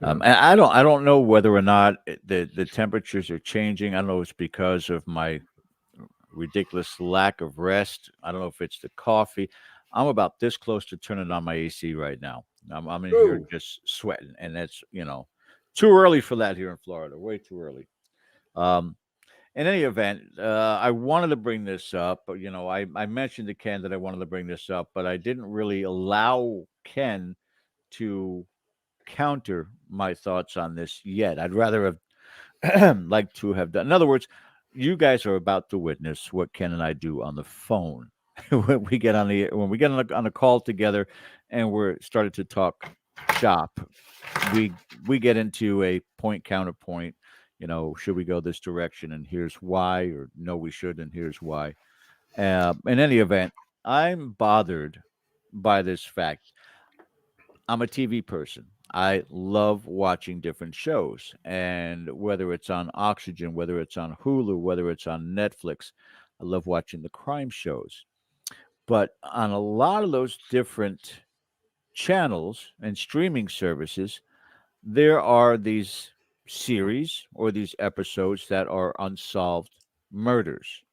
And I don't know whether or not the temperatures are changing. I don't know if it's because of my ridiculous lack of rest. I don't know if it's the coffee. I'm about this close to turning on my AC right now. I'm in here just sweating, and that's too early for that here in Florida. Way too early. In any event, I wanted to bring this up. I mentioned to Ken that I wanted to bring this up, but I didn't really allow Ken to counter my thoughts on this yet. I'd rather have like to have done. In other words, you guys are about to witness what Ken and I do on the phone when we get on a call together, and we're started to talk shop. We get into a point counterpoint. Should we go this direction? And here's why, or no, we should, and here's why. In any event, I'm bothered by this fact. I'm a TV person. I love watching different shows, and whether it's on Oxygen, whether it's on Hulu, whether it's on Netflix, I love watching the crime shows. But on a lot of those different channels and streaming services, there are these series or these episodes that are unsolved murders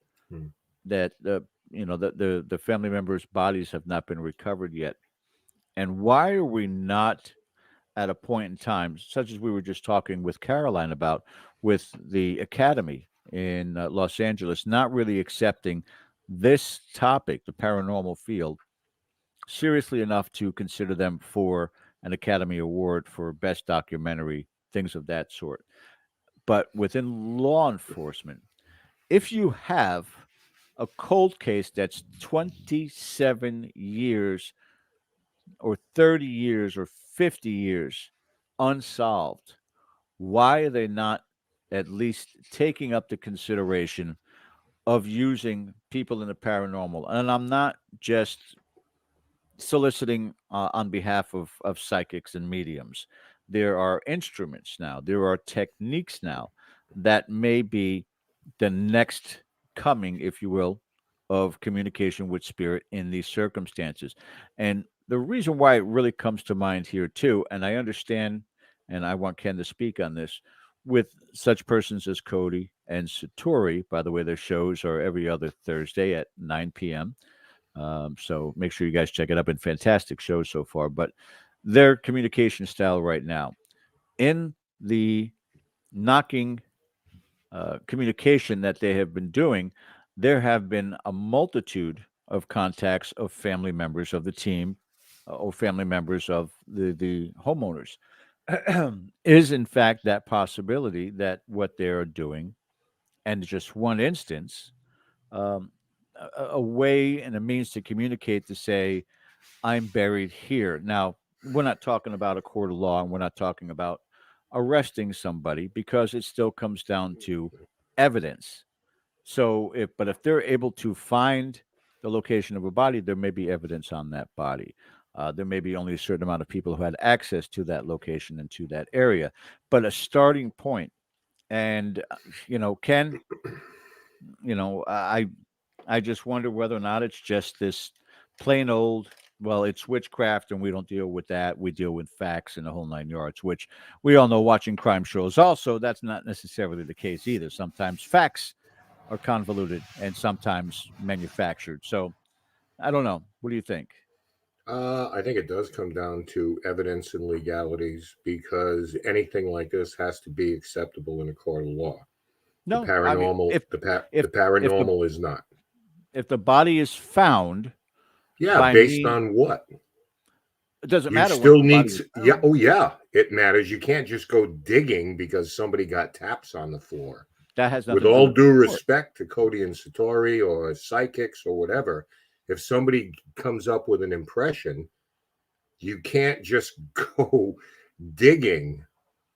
that the family members' bodies have not been recovered yet. And why are we not at a point in time, such as we were just talking with Caroline about, with the Academy in Los Angeles, not really accepting this topic, the paranormal field, seriously enough to consider them for an Academy Award for Best Documentary, things of that sort. But within law enforcement, if you have a cold case that's 27 years or 30 years or 50 years unsolved, why are they not at least taking up the consideration of using people in the paranormal? And I'm not just soliciting on behalf of psychics and mediums. There are instruments now, there are techniques now that may be the next coming, if you will, of communication with spirit in these circumstances. And the reason why it really comes to mind here too, and I understand, and I want Ken to speak on this, with such persons as Cody and Satori. By the way, their shows are every other Thursday at 9 p.m. So make sure you guys check it out. Been fantastic shows so far. But their communication style right now, in the knocking communication that they have been doing, there have been a multitude of contacts of family members of the team or family members of the homeowners. Is in fact that possibility that what they're doing, and just one instance, um, a way and a means to communicate to say, I'm buried here. Now, we're not talking about a court of law, and we're not talking about arresting somebody, because it still comes down to evidence. So if they're able to find the location of a body, there may be evidence on that body. There may be only a certain amount of people who had access to that location and to that area, but a starting point. And Ken, I just wonder whether or not it's just this plain old, well, it's witchcraft and we don't deal with that. We deal with facts and the whole 9 yards, which we all know watching crime shows. Also, that's not necessarily the case either. Sometimes facts are convoluted and sometimes manufactured. So I don't know. What do you think? I think it does come down to evidence and legalities, because anything like this has to be acceptable in a court of law. No, the paranormal, I mean, the paranormal is not. If the body is found, Yeah, based on what? It doesn't You matter. still need, yeah, oh yeah, it matters. You can't just go digging because somebody got taps on the floor. That has nothing with to do all with due the report. respect to Cody and Satori or psychics or whatever. If somebody comes up with an impression, you can't just go digging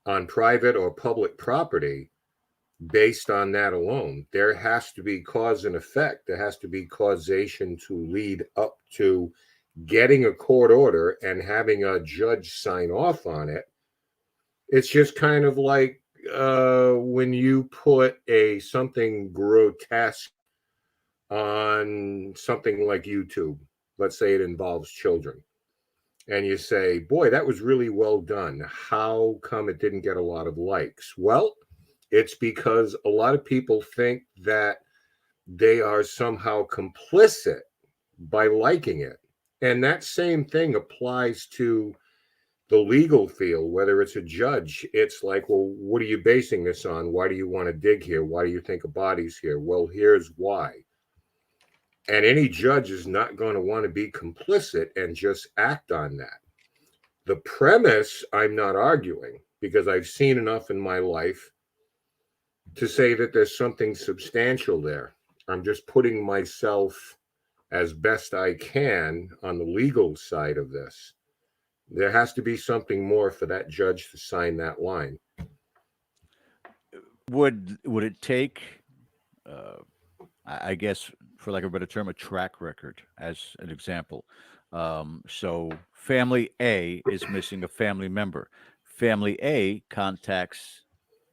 on private or public property based on that alone. There has to be cause and effect. There has to be causation to lead up to getting a court order and having a judge sign off on it. It's just kind of like when you put something grotesque on something like YouTube. Let's say it involves children, and you say, boy, that was really well done. How come it didn't get a lot of likes? Well, it's because a lot of people think that they are somehow complicit by liking it. And that same thing applies to the legal field, whether it's a judge. It's like, well, what are you basing this on? Why do you want to dig here? Why do you think a body's here? Well, here's why. And any judge is not going to want to be complicit and just act on that. The premise, I'm not arguing, because I've seen enough in my life to say that there's something substantial there. I'm just putting myself as best I can on the legal side of this. There has to be something more for that judge to sign that line. Would it take, I guess, for lack of a better term, a track record as an example? So family A is missing a family member. Family A contacts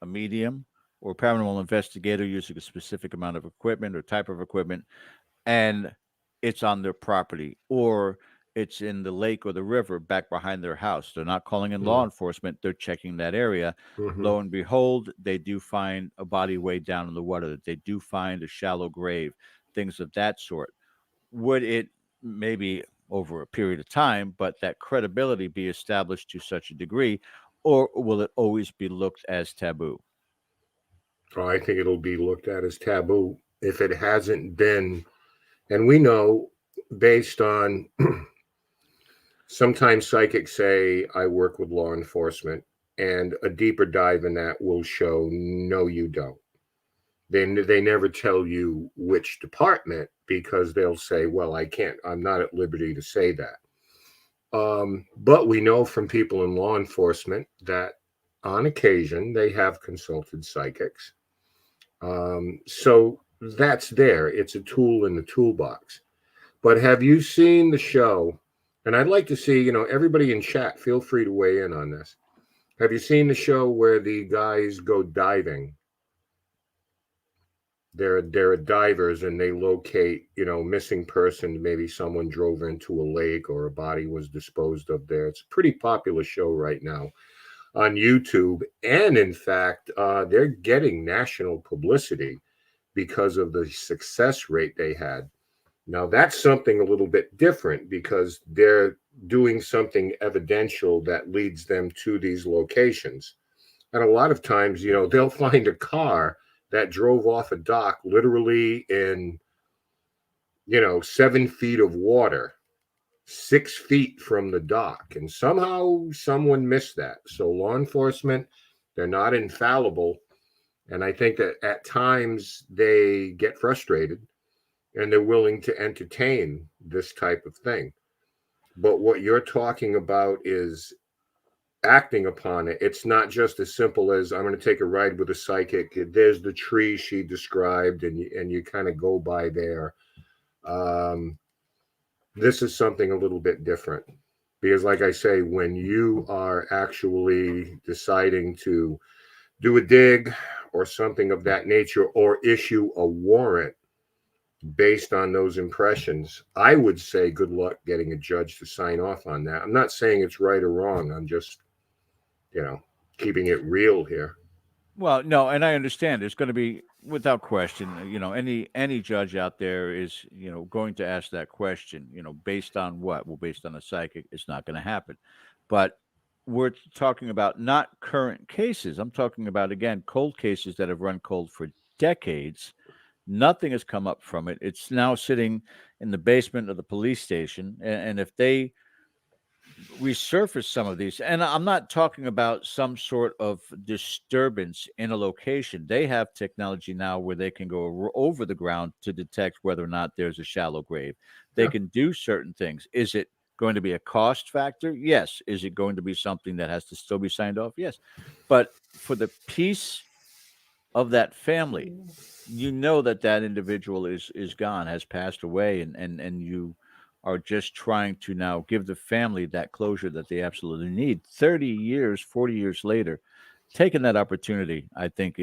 a medium or paranormal investigator using a specific amount of equipment or type of equipment, and it's on their property, or it's in the lake or the river back behind their house. They're not calling in law enforcement. They're checking that area. Lo and behold, they do find a body way down in the water. They do find a shallow grave, things of that sort. Would it, maybe over a period of time, but that credibility be established to such a degree, or will it always be looked as taboo? Oh, I think it'll be looked at as taboo if it hasn't been. And we know, based on sometimes psychics say, I work with law enforcement, and a deeper dive in that will show, no, you don't. They never tell you which department, because they'll say, well, I'm not at liberty to say that. But we know from people in law enforcement that on occasion they have consulted psychics. So that's there. It's a tool in the toolbox. But have you seen the show? And I'd like to see, everybody in chat, feel free to weigh in on this. Have you seen the show where the guys go diving? They're divers, and they locate, missing person. Maybe someone drove into a lake or a body was disposed of there. It's a pretty popular show right now on YouTube. And in fact, they're getting national publicity because of the success rate they had. Now, that's something a little bit different, because they're doing something evidential that leads them to these locations. And a lot of times, they'll find a car that drove off a dock literally in, 7 feet of water, 6 feet from the dock. And somehow someone missed that. So law enforcement, they're not infallible. And I think that at times they get frustrated and they're willing to entertain this type of thing. But what you're talking about is acting upon it. It's not just as simple as, I'm going to take a ride with a psychic. There's the tree she described, and you kind of go by there. This is something a little bit different, because like I say, when you are actually deciding to do a dig or something of that nature, or issue a warrant based on those impressions, I would say good luck getting a judge to sign off on that. I'm not saying it's right or wrong. I'm just, keeping it real here. Well, no, and I understand there's going to be without question, any judge out there is, going to ask that question, based on what? Well, based on a psychic, it's not going to happen. But we're talking about not current cases. I'm talking about, again, cold cases that have run cold for decades. Nothing has come up from it. It's now sitting in the basement of the police station. And if they resurface some of these, and I'm not talking about some sort of disturbance in a location. They have technology now where they can go over the ground to detect whether or not there's a shallow grave. They can do certain things. Is it going to be a cost factor? Yes. Is it going to be something that has to still be signed off? Yes. But for the peace of that family, that individual is gone, has passed away, and you are just trying to now give the family that closure that they absolutely need. 30 years, 40 years later, taking that opportunity, I think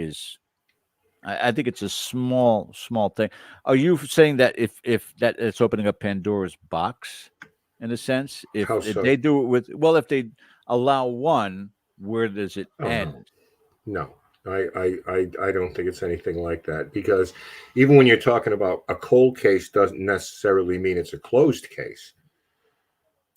I think it's a small thing. Are you saying that if that it's opening up Pandora's box, in a sense? If, How if so? they do it with, well, if they allow one, where does it end? No. I don't think it's anything like that, because even when you're talking about a cold case doesn't necessarily mean it's a closed case.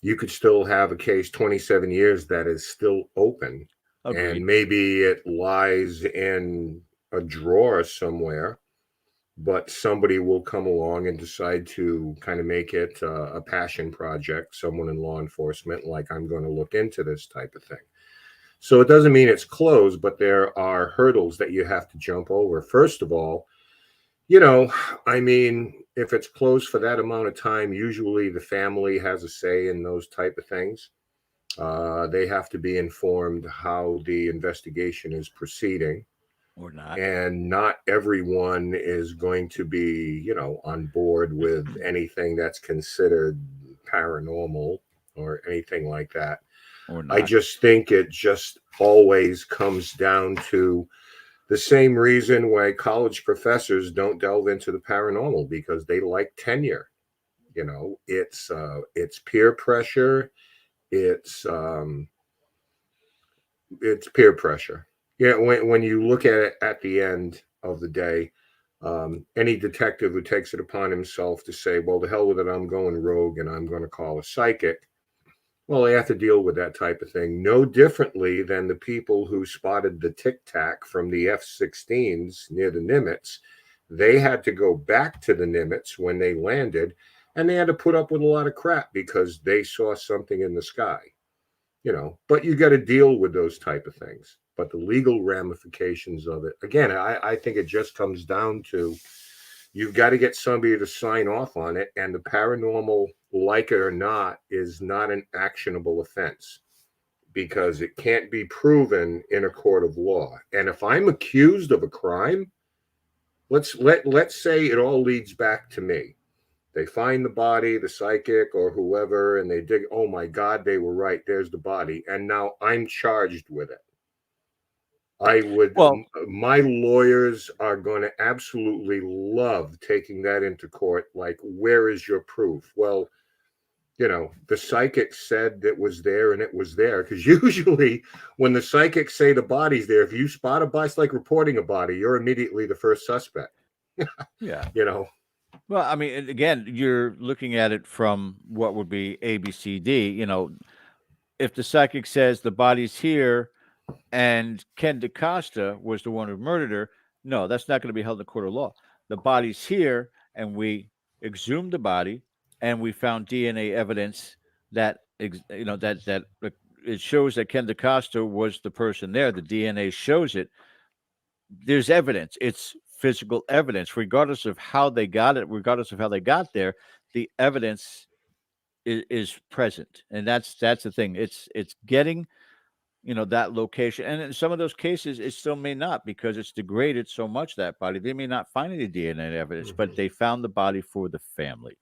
You could still have a case 27 years that is still open. Agreed. And maybe it lies in a drawer somewhere, but somebody will come along and decide to kind of make it a passion project, someone in law enforcement, like, I'm going to look into this type of thing. So it doesn't mean it's closed, but there are hurdles that you have to jump over. First of all, if it's closed for that amount of time, usually the family has a say in those type of things. They have to be informed how the investigation is proceeding. Or not. And not everyone is going to be, on board with anything that's considered paranormal or anything like that. Or not. I just think it just always comes down to the same reason why college professors don't delve into the paranormal, because they like tenure. It's peer pressure. It's peer pressure. When you look at it at the end of the day, any detective who takes it upon himself to say, well, the hell with it, I'm going rogue and I'm going to call a psychic, well, they have to deal with that type of thing no differently than the people who spotted the Tic Tac from the F-16s near the Nimitz. They had to go back to the Nimitz when they landed, and they had to put up with a lot of crap because they saw something in the sky. But you got to deal with those type of things. But the legal ramifications of it, again, I think it just comes down to, you've got to get somebody to sign off on it, and the paranormal, like it or not, is not an actionable offense because it can't be proven in a court of law. And if I'm accused of a crime, let's say it all leads back to me. They find the body, the psychic or whoever, and they dig, oh my God, they were right, there's the body. And now I'm charged with it. My lawyers are going to absolutely love taking that into court. Like, where is your proof? Well, the psychic said it was there and it was there. Because usually when the psychics say the body's there, if you spot a body, it's like reporting a body, you're immediately the first suspect. Yeah. Well, I mean, again, you're looking at it from what would be A, B, C, D. If the psychic says the body's here and Ken DaCosta was the one who murdered her, no, that's not going to be held in a court of law. The body's here, and we exhumed the body, and we found DNA evidence that it shows that Ken DaCosta was the person there. The DNA shows it. There's evidence. It's physical evidence, regardless of how they got it, regardless of how they got there. The evidence is present, and that's the thing. It's getting that location, and in some of those cases it still may not, because it's degraded so much, that body, they may not find any DNA evidence, but they found the body for the family.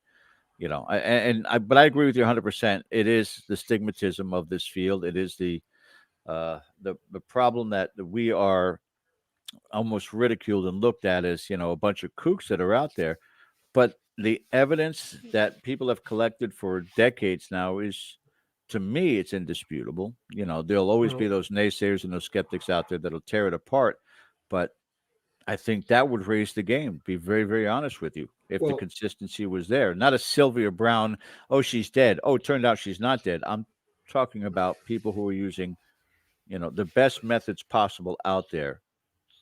But I agree with you 100%. It is the stigmatism of this field. It is the problem that we are almost ridiculed and looked at as a bunch of kooks that are out there. But the evidence that people have collected for decades now is, to me, it's indisputable. There'll always be those naysayers and those skeptics out there that'll tear it apart. But I think that would raise the game. Be very, very honest with you. If the Well- consistency was there, not a Sylvia Brown, oh, she's dead. Oh, it turned out she's not dead. I'm talking about people who are using, the best methods possible out there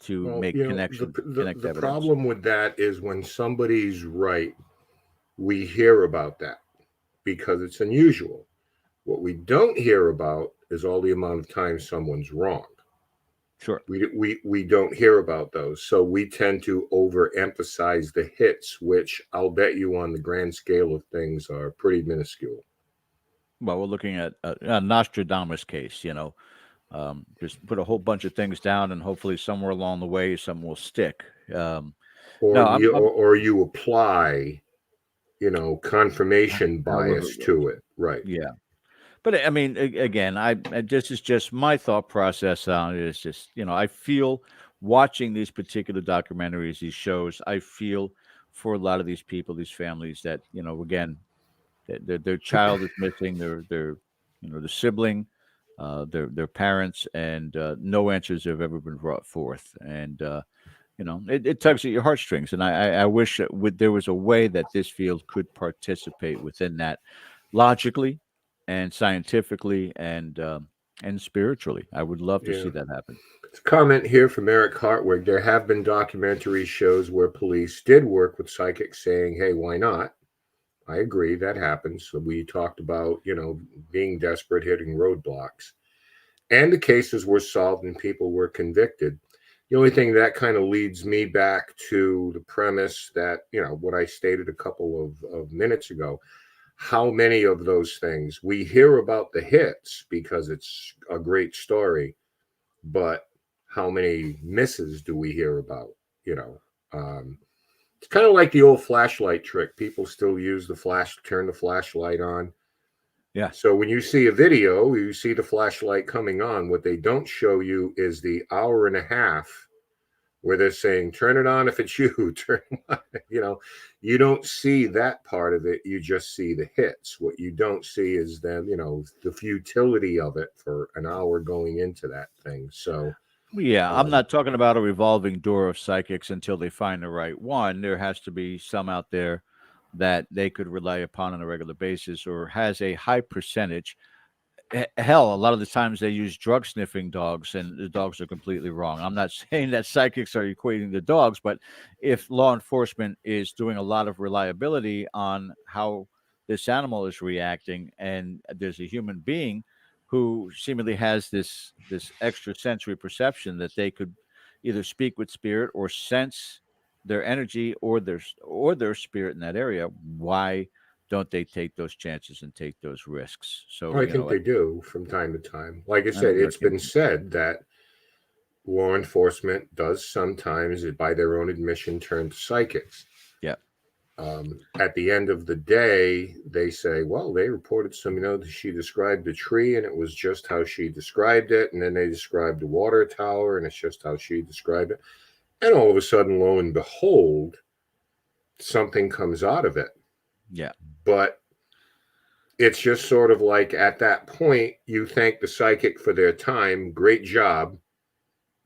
to Well, make connect the evidence. problem with that is when somebody's right, we hear about that because it's unusual. What we don't hear about is all the amount of times someone's wrong. Sure. We don't hear about those. So we tend to overemphasize the hits, which I'll bet you on the grand scale of things are pretty minuscule. Well, we're looking at a Nostradamus case, just put a whole bunch of things down and hopefully somewhere along the way, some will stick. Or you apply, confirmation bias to it. Right. Yeah. But I mean, again, this is just my thought process on it. It's just, I feel watching these particular documentaries, these shows, I feel for a lot of these people, these families that, again, their child is missing, their the sibling, their parents, and no answers have ever been brought forth. And, it tugs at your heartstrings. And I wish there was a way that this field could participate within that logically and scientifically and spiritually. I would love to see that happen. It's a comment here from Eric Hartwig. There have been documentary shows where police did work with psychics saying, hey, why not? I agree, that happens. So we talked about, being desperate, hitting roadblocks. And the cases were solved and people were convicted. The only thing that kind of leads me back to the premise that, what I stated a couple of minutes ago, how many of those things we hear about the hits because it's a great story, but how many misses do we hear about? It's kind of like the old flashlight trick. People still use turn the flashlight on. Yeah. So when you see a video, you see the flashlight coming on. What they don't show you is the hour and a half where they're saying, turn it on if it's you, turn it on. You don't see that part of it. You just see the hits. What you don't see is them, the futility of it for an hour going into that thing. So, yeah, I'm not talking about a revolving door of psychics until they find the right one. There has to be some out there that they could rely upon on a regular basis or has a high percentage. Hell, a lot of the times they use drug sniffing dogs and the dogs are completely wrong. I'm not saying that psychics are equating the dogs, but if law enforcement is doing a lot of reliability on how this animal is reacting and there's a human being who seemingly has this extrasensory perception that they could either speak with spirit or sense their energy or their spirit in that area, why don't they take those chances and take those risks? So I think they do from time to time. Like I said, it's been said that law enforcement does sometimes, by their own admission, turn to psychics. Yeah. At the end of the day, they say, well, they reported she described the tree and it was just how she described it. And then they described the water tower and it's just how she described it. And all of a sudden, lo and behold, something comes out of it. Yeah. But it's just sort of like at that point, you thank the psychic for their time. Great job.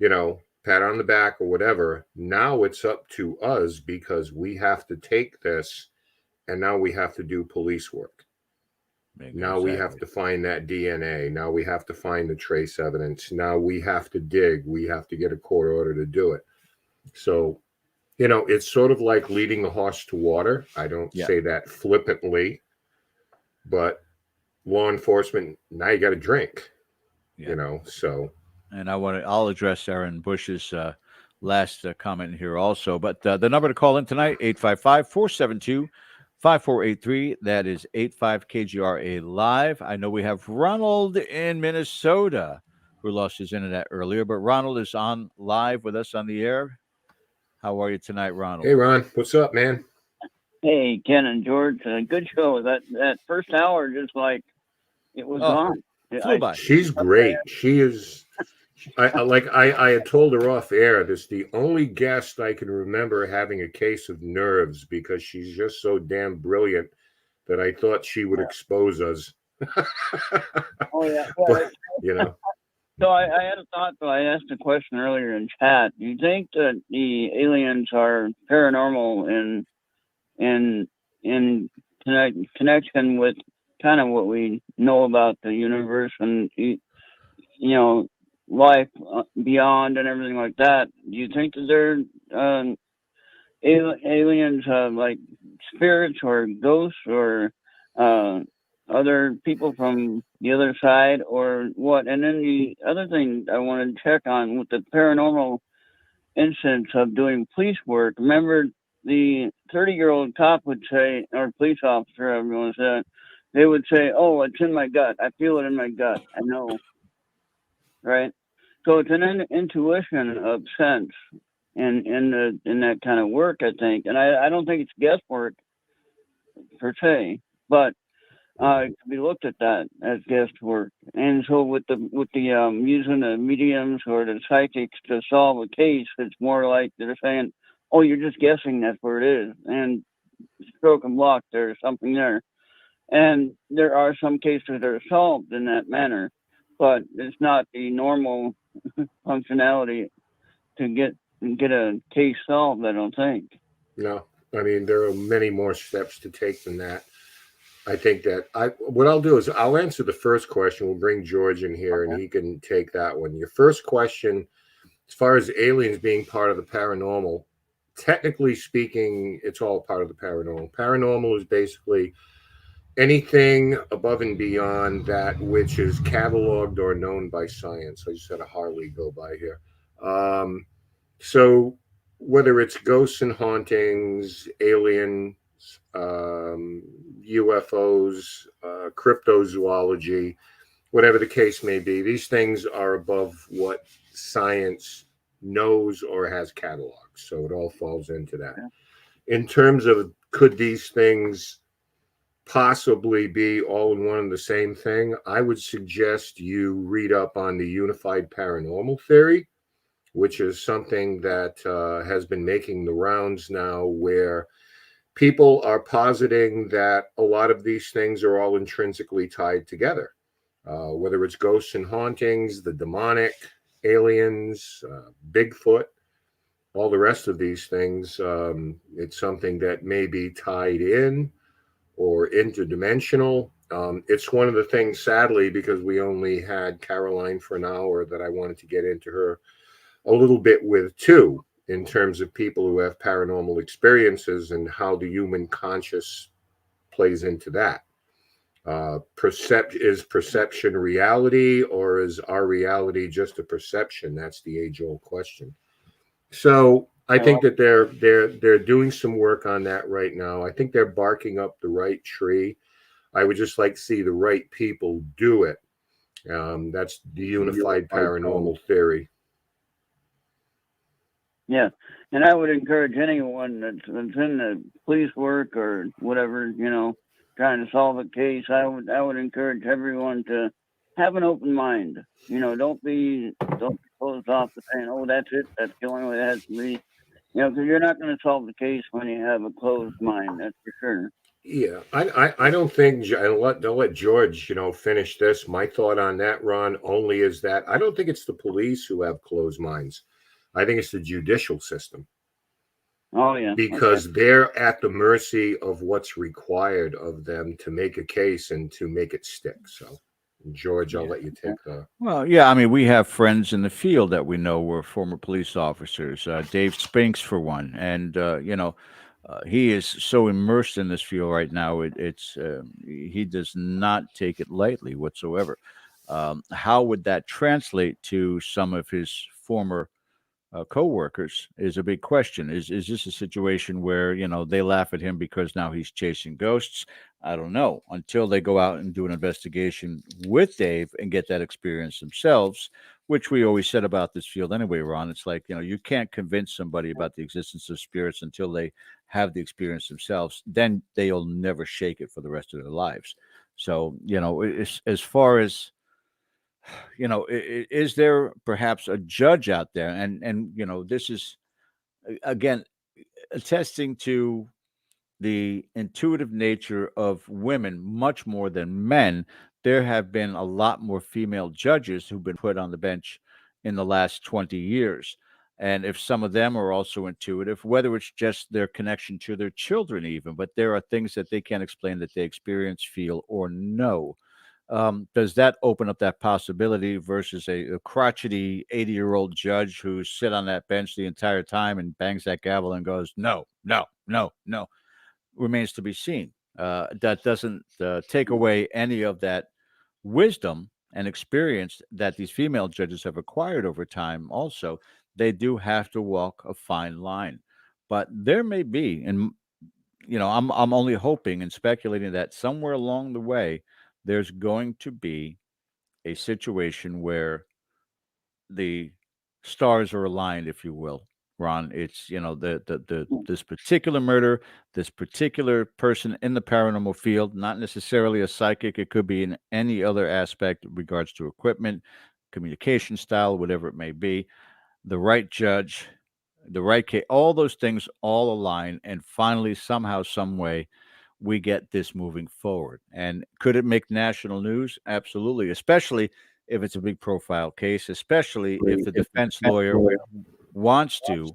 Pat on the back or whatever. Now it's up to us because we have to take this and now we have to do police work. Now we have to find that DNA. Now we have to find the trace evidence. Now we have to dig. We have to get a court order to do it. So, it's sort of like leading a horse to water. I don't say that flippantly, but law enforcement, now you got to drink, so. And I'll address Aaron Bush's last comment here also. But the number to call in tonight, 855-472-5483. That is 85KGRA Live. I know we have Ronald in Minnesota who lost his internet earlier, but Ronald is on live with us on the air. How are you tonight, Ronald? Hey, Ron. What's up, man? Hey, Ken and George. Good show. That first hour, just like it was gone. Flew by. She's great. She is. I had told her off air. This is the only guest I can remember having a case of nerves because she's just so damn brilliant that I thought she would expose us. Oh yeah. But, So I had a thought, but I asked a question earlier in chat. Do you think that the aliens are paranormal in connection with kind of what we know about the universe and life beyond and everything like that? Do you think that they're aliens like spirits or ghosts or other people from the other side or what? And then the other thing I wanted to check on with the paranormal instance of doing police work, remember the 30-year-old cop would say, or police officer, everyone said, they would say, oh, it's in my gut. I feel it in my gut. I know. Right? So it's an intuition of sense in that kind of work, I think. And I don't think it's guesswork per se, but it can be looked at that as guesswork. And so with the using the mediums or the psychics to solve a case, it's more like they're saying, oh, you're just guessing that's where it is. And stroke and block, there's something there. And there are some cases that are solved in that manner, but it's not the normal functionality to get a case solved, I don't think. No, I mean, there are many more steps to take than that. I think that what I'll do is I'll answer the first question. We'll bring George in here and he can take that one. Your first question, as far as aliens being part of the paranormal, technically speaking, it's all part of the paranormal. Paranormal is basically anything above and beyond that which is cataloged or known by science. I just had a Harley go by here. So whether it's ghosts and hauntings, aliens, UFOs, cryptozoology, whatever the case may be, these things are above what science knows or has cataloged. So it all falls into that. In terms of could these things possibly be all in one and the same thing, I would suggest you read up on the unified paranormal theory, which is something that has been making the rounds now, where people are positing that a lot of these things are all intrinsically tied together, whether it's ghosts and hauntings, the demonic, aliens, Bigfoot, all the rest of these things. It's something that may be tied in or interdimensional. It's one of the things, sadly, because we only had Caroline for an hour, that I wanted to get into her a little bit with too, in terms of people who have paranormal experiences and how the human conscious plays into that. Is perception reality, or is our reality just a perception? That's the age-old question. So I think that they're doing some work on that right now. I think they're barking up the right tree. I would just like to see the right people do it. That's the unified paranormal theory. Yeah, and I would encourage anyone that's in the police work or whatever, trying to solve a case. I would encourage everyone to have an open mind. Don't be closed off to saying, "Oh, that's it. That's the only way it has to be." Because you're not going to solve the case when you have a closed mind. That's for sure. Yeah, I don't think I'll let George finish this. My thought on that, Ron, only is that I don't think it's the police who have closed minds. I think it's the judicial system. Oh, yeah. Because they're at the mercy of what's required of them to make a case and to make it stick. So, George, I'll let you take the... Well, yeah, I mean, we have friends in the field that we know were former police officers. Dave Spinks, for one. And, he is so immersed in this field right now. He does not take it lightly whatsoever. How would that translate to some of his former co-workers is a big question. Is this a situation where they laugh at him because now he's chasing ghosts? I don't know, until they go out and do an investigation with Dave and get that experience themselves, which we always said about this field anyway, Ron. It's like, you can't convince somebody about the existence of spirits until they have the experience themselves. Then they'll never shake it for the rest of their lives. So, as far as is there perhaps a judge out there? And this is, again, attesting to the intuitive nature of women much more than men, there have been a lot more female judges who've been put on the bench in the last 20 years. And if some of them are also intuitive, whether it's just their connection to their children, even, but there are things that they can't explain that they experience, feel, or know. Does that open up that possibility versus a crotchety 80-year-old judge who sit on that bench the entire time and bangs that gavel and goes, no, no, no, no? Remains to be seen. That doesn't take away any of that wisdom and experience that these female judges have acquired over time. Also, they do have to walk a fine line, but there may be, and I'm only hoping and speculating that somewhere along the way, there's going to be a situation where the stars are aligned, if you will, Ron. It's this particular murder, this particular person in the paranormal field, not necessarily a psychic. It could be in any other aspect in regards to equipment, communication style, whatever it may be. The right judge, the right case, all those things all align, and finally, somehow, some way, we get this moving forward. And could it make national news? Absolutely, especially if it's a big profile case, especially if the defense lawyer wants to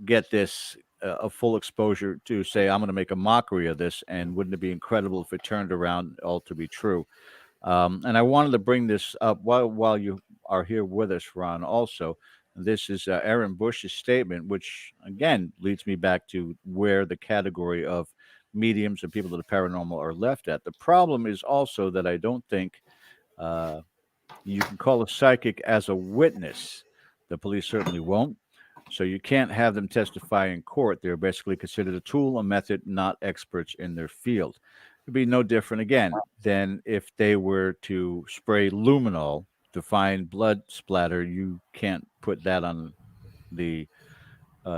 get this a full exposure to say, I'm going to make a mockery of this. And wouldn't it be incredible if it turned around all to be true? And I wanted to bring this up while you are here with us, Ron. Also, this is Aaron Bush's statement, which again leads me back to where the category of mediums and people to the paranormal are left at. The problem is also that I don't think you can call a psychic as a witness. The police certainly won't. So you can't have them testify in court. They're basically considered a tool, a method, not experts in their field. It'd be no different again than if they were to spray luminol to find blood splatter. You can't put that on the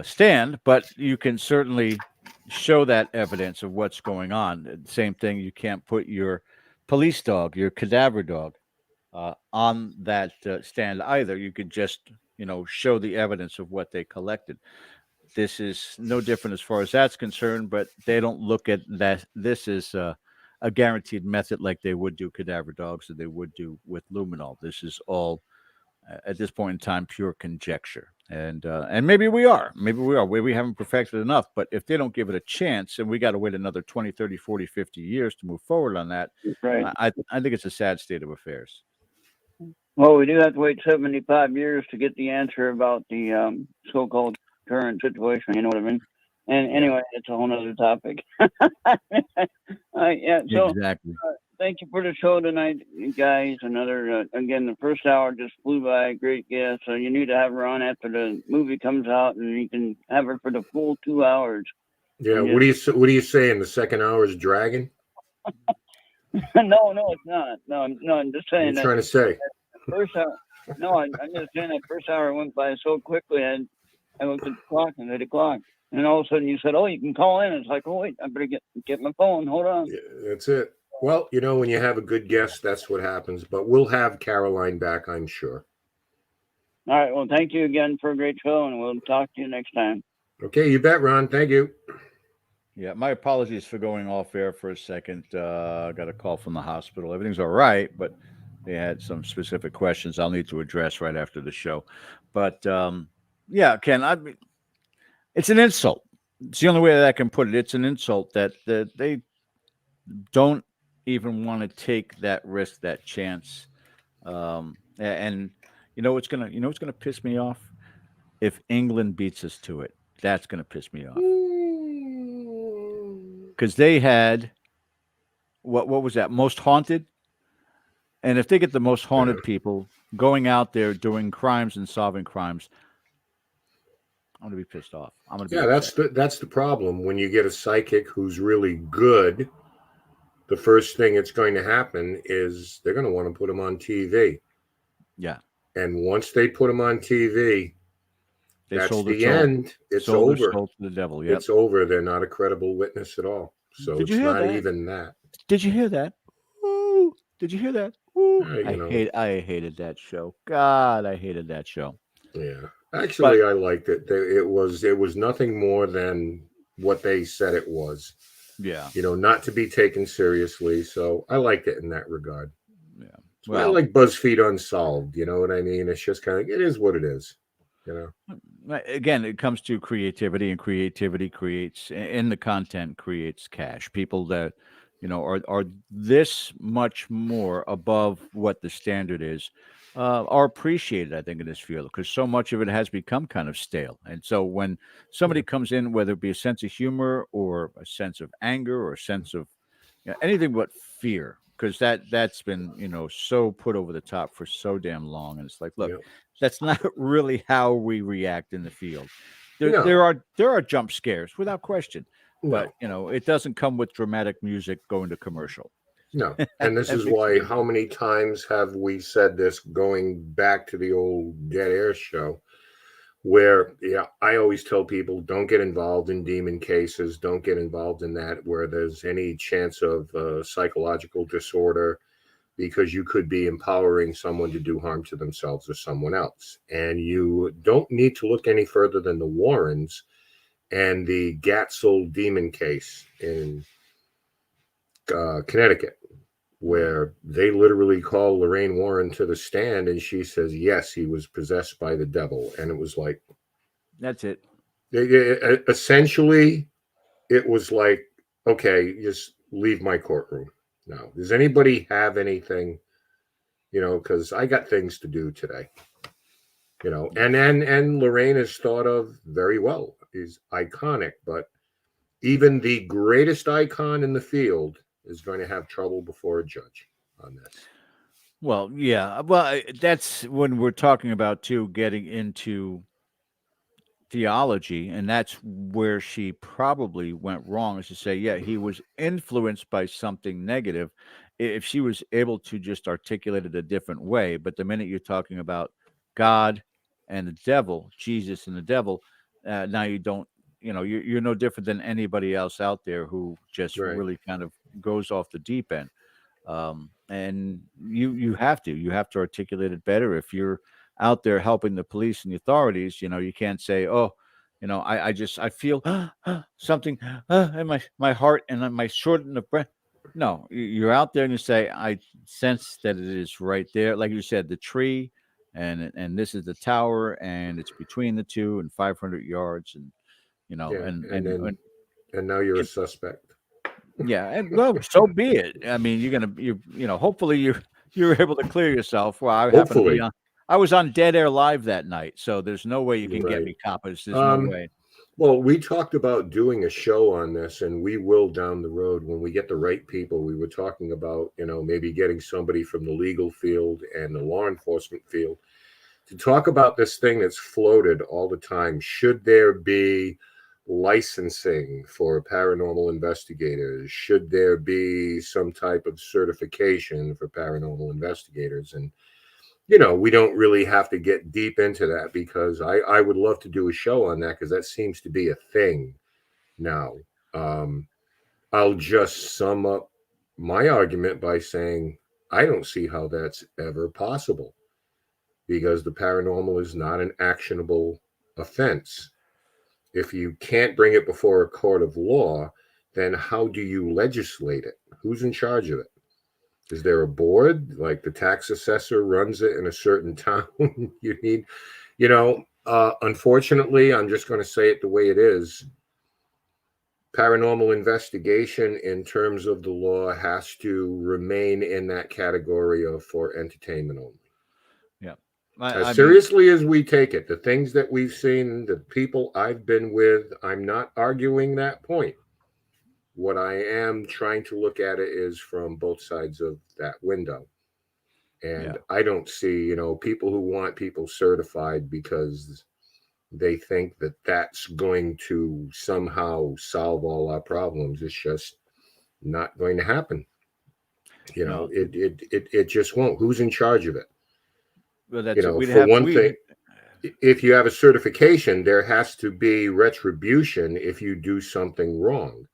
stand, but you can certainly show that evidence of what's going on. Same thing, you can't put your police dog, your cadaver dog, on that stand either. You could just, show the evidence of what they collected. This is no different as far as that's concerned, but they don't look at that. This is a guaranteed method like they would do cadaver dogs or they would do with luminol. This is all, at this point in time, pure conjecture. And maybe we are. Maybe we haven't perfected enough. But if they don't give it a chance, and we got to wait another 20, 30, 40, 50 years to move forward on that, right. I think it's a sad state of affairs. Well, we do have to wait 75 years to get the answer about the so-called current situation. You know what I mean? And anyway, it's a whole other topic. Yeah. So exactly. Thank you for the show tonight, you guys. Another again, the first hour just flew by. Great guest. So you need to have her on after the movie comes out, and you can have her for the full 2 hours. Yeah. What are you saying? The second hour is dragging? No, it's not. No, I'm just saying. What are you trying to say? First hour. No, I'm just saying that first hour went by so quickly. I looked at the clock and 8 o'clock, and all of a sudden you said, "Oh, you can call in." It's like, "Oh wait, I better get my phone. Hold on." Yeah, that's it. Well, when you have a good guest, that's what happens. But we'll have Caroline back, I'm sure. All right. Well, thank you again for a great show, and we'll talk to you next time. Okay, you bet, Ron. Thank you. Yeah, my apologies for going off air for a second. I got a call from the hospital. Everything's all right, but they had some specific questions I'll need to address right after the show. But yeah, Ken, it's an insult. It's the only way that I can put it. It's an insult that they don't even want to take that risk, that chance. And what's gonna piss me off? If England beats us to it, that's gonna piss me off. Because they had what was that? Most haunted? And if they get the most haunted people going out there doing crimes and solving crimes, I'm gonna be pissed off. I'm gonna be upset. That's the problem. When you get a psychic who's really good, the first thing that's going to happen is they're going to want to put them on TV. Yeah. And once they put them on TV, that's the end. It's over. Sold to the devil. Yep. It's over. They're not a credible witness at all. So it's not even that. Did you hear that? Ooh, did you hear that? Ooh. I hated that show. God, I hated that show. Yeah. Actually, I liked it. It was nothing more than what they said it was. Yeah. Not to be taken seriously. So I liked it in that regard. Well, like BuzzFeed Unsolved, you know what I mean? It's just kind of, it is what it is, you know? Again, it comes to creativity, and creativity creates, in the content creates cash. People that, are this much more above what the standard is, are appreciated, I think, in this field, because so much of it has become kind of stale. And so when somebody comes in, whether it be a sense of humor or a sense of anger or a sense of anything but fear, because that's been so put over the top for so damn long, and it's like, look, that's not really how we react in the field. There are jump scares without question, but it doesn't come with dramatic music going to commercial. No, and this is why, how many times have we said this, going back to the old Dead Air show, where I always tell people, don't get involved in demon cases, don't get involved in that where there's any chance of psychological disorder, because you could be empowering someone to do harm to themselves or someone else. And you don't need to look any further than the Warrens and the Gatzel demon case in Connecticut, where they literally call Lorraine Warren to the stand, and she says, yes, he was possessed by the devil. And it was like, that's it. Essentially, it was like, okay, just leave my courtroom now. Does anybody have anything, because I got things to do today, and Lorraine is thought of very well, is iconic, but even the greatest icon in the field is going to have trouble before a judge on this. Well, yeah. Well, that's when we're talking about, too, getting into theology, and that's where she probably went wrong, is to say, yeah, he was influenced by something negative. If she was able to just articulate it a different way, but the minute you're talking about God and the devil, Jesus and the devil, now you don't, you're no different than anybody else out there who just really kind of goes off the deep end. And you have to articulate it better. If you're out there helping the police and the authorities, you can't say, oh, I feel something in my heart and my shortness of breath. No, you're out there and you say, I sense that it is right there. Like you said, the tree and this is the tower, and it's between the two and 500 yards. And, and now you're a suspect. Yeah, and well, so be it. I mean, hopefully you're able to clear yourself. Well, I happen to be on. I was on Dead Air Live that night, so there's no way you can get me coppers. There's no way. Well, we talked about doing a show on this, and we will down the road when we get the right people. We were talking about, maybe getting somebody from the legal field and the law enforcement field to talk about this thing that's floated all the time. Should there be licensing for paranormal investigators? Should there be some type of certification for paranormal investigators? And we don't really have to get deep into that, because I would love to do a show on that, because that seems to be a thing now. I'll just sum up my argument by saying I don't see how that's ever possible, because the paranormal is not an actionable offense. If you can't bring it before a court of law, then how do you legislate it? Who's in charge of it? Is there a board? Like the tax assessor runs it in a certain town? You need, unfortunately, I'm just going to say it the way it is. Paranormal investigation in terms of the law has to remain in that category of for entertainment only. Yeah. As seriously as we take it, the things that we've seen, the people I've been with, I'm not arguing that point. What I am trying to look at it is from both sides of that window. And I don't see, people who want people certified because they think that that's going to somehow solve all our problems. It's just not going to happen. It just won't. Who's in charge of it? Well, that's for one thing, if you have a certification, there has to be retribution if you do something wrong.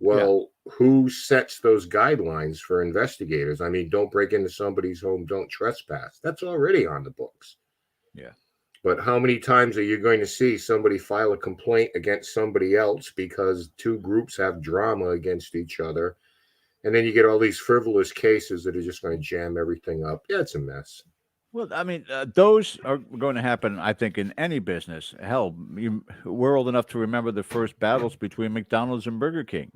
Well, who sets those guidelines for investigators? I mean, don't break into somebody's home, don't trespass. That's already on the books. Yeah. But how many times are you going to see somebody file a complaint against somebody else because two groups have drama against each other, And then you get all these frivolous cases that are just going to jam everything up. Yeah, it's a mess. Well, I mean, those are going to happen, I think, in any business. Hell, we're old enough to remember the first battles between McDonald's and Burger King.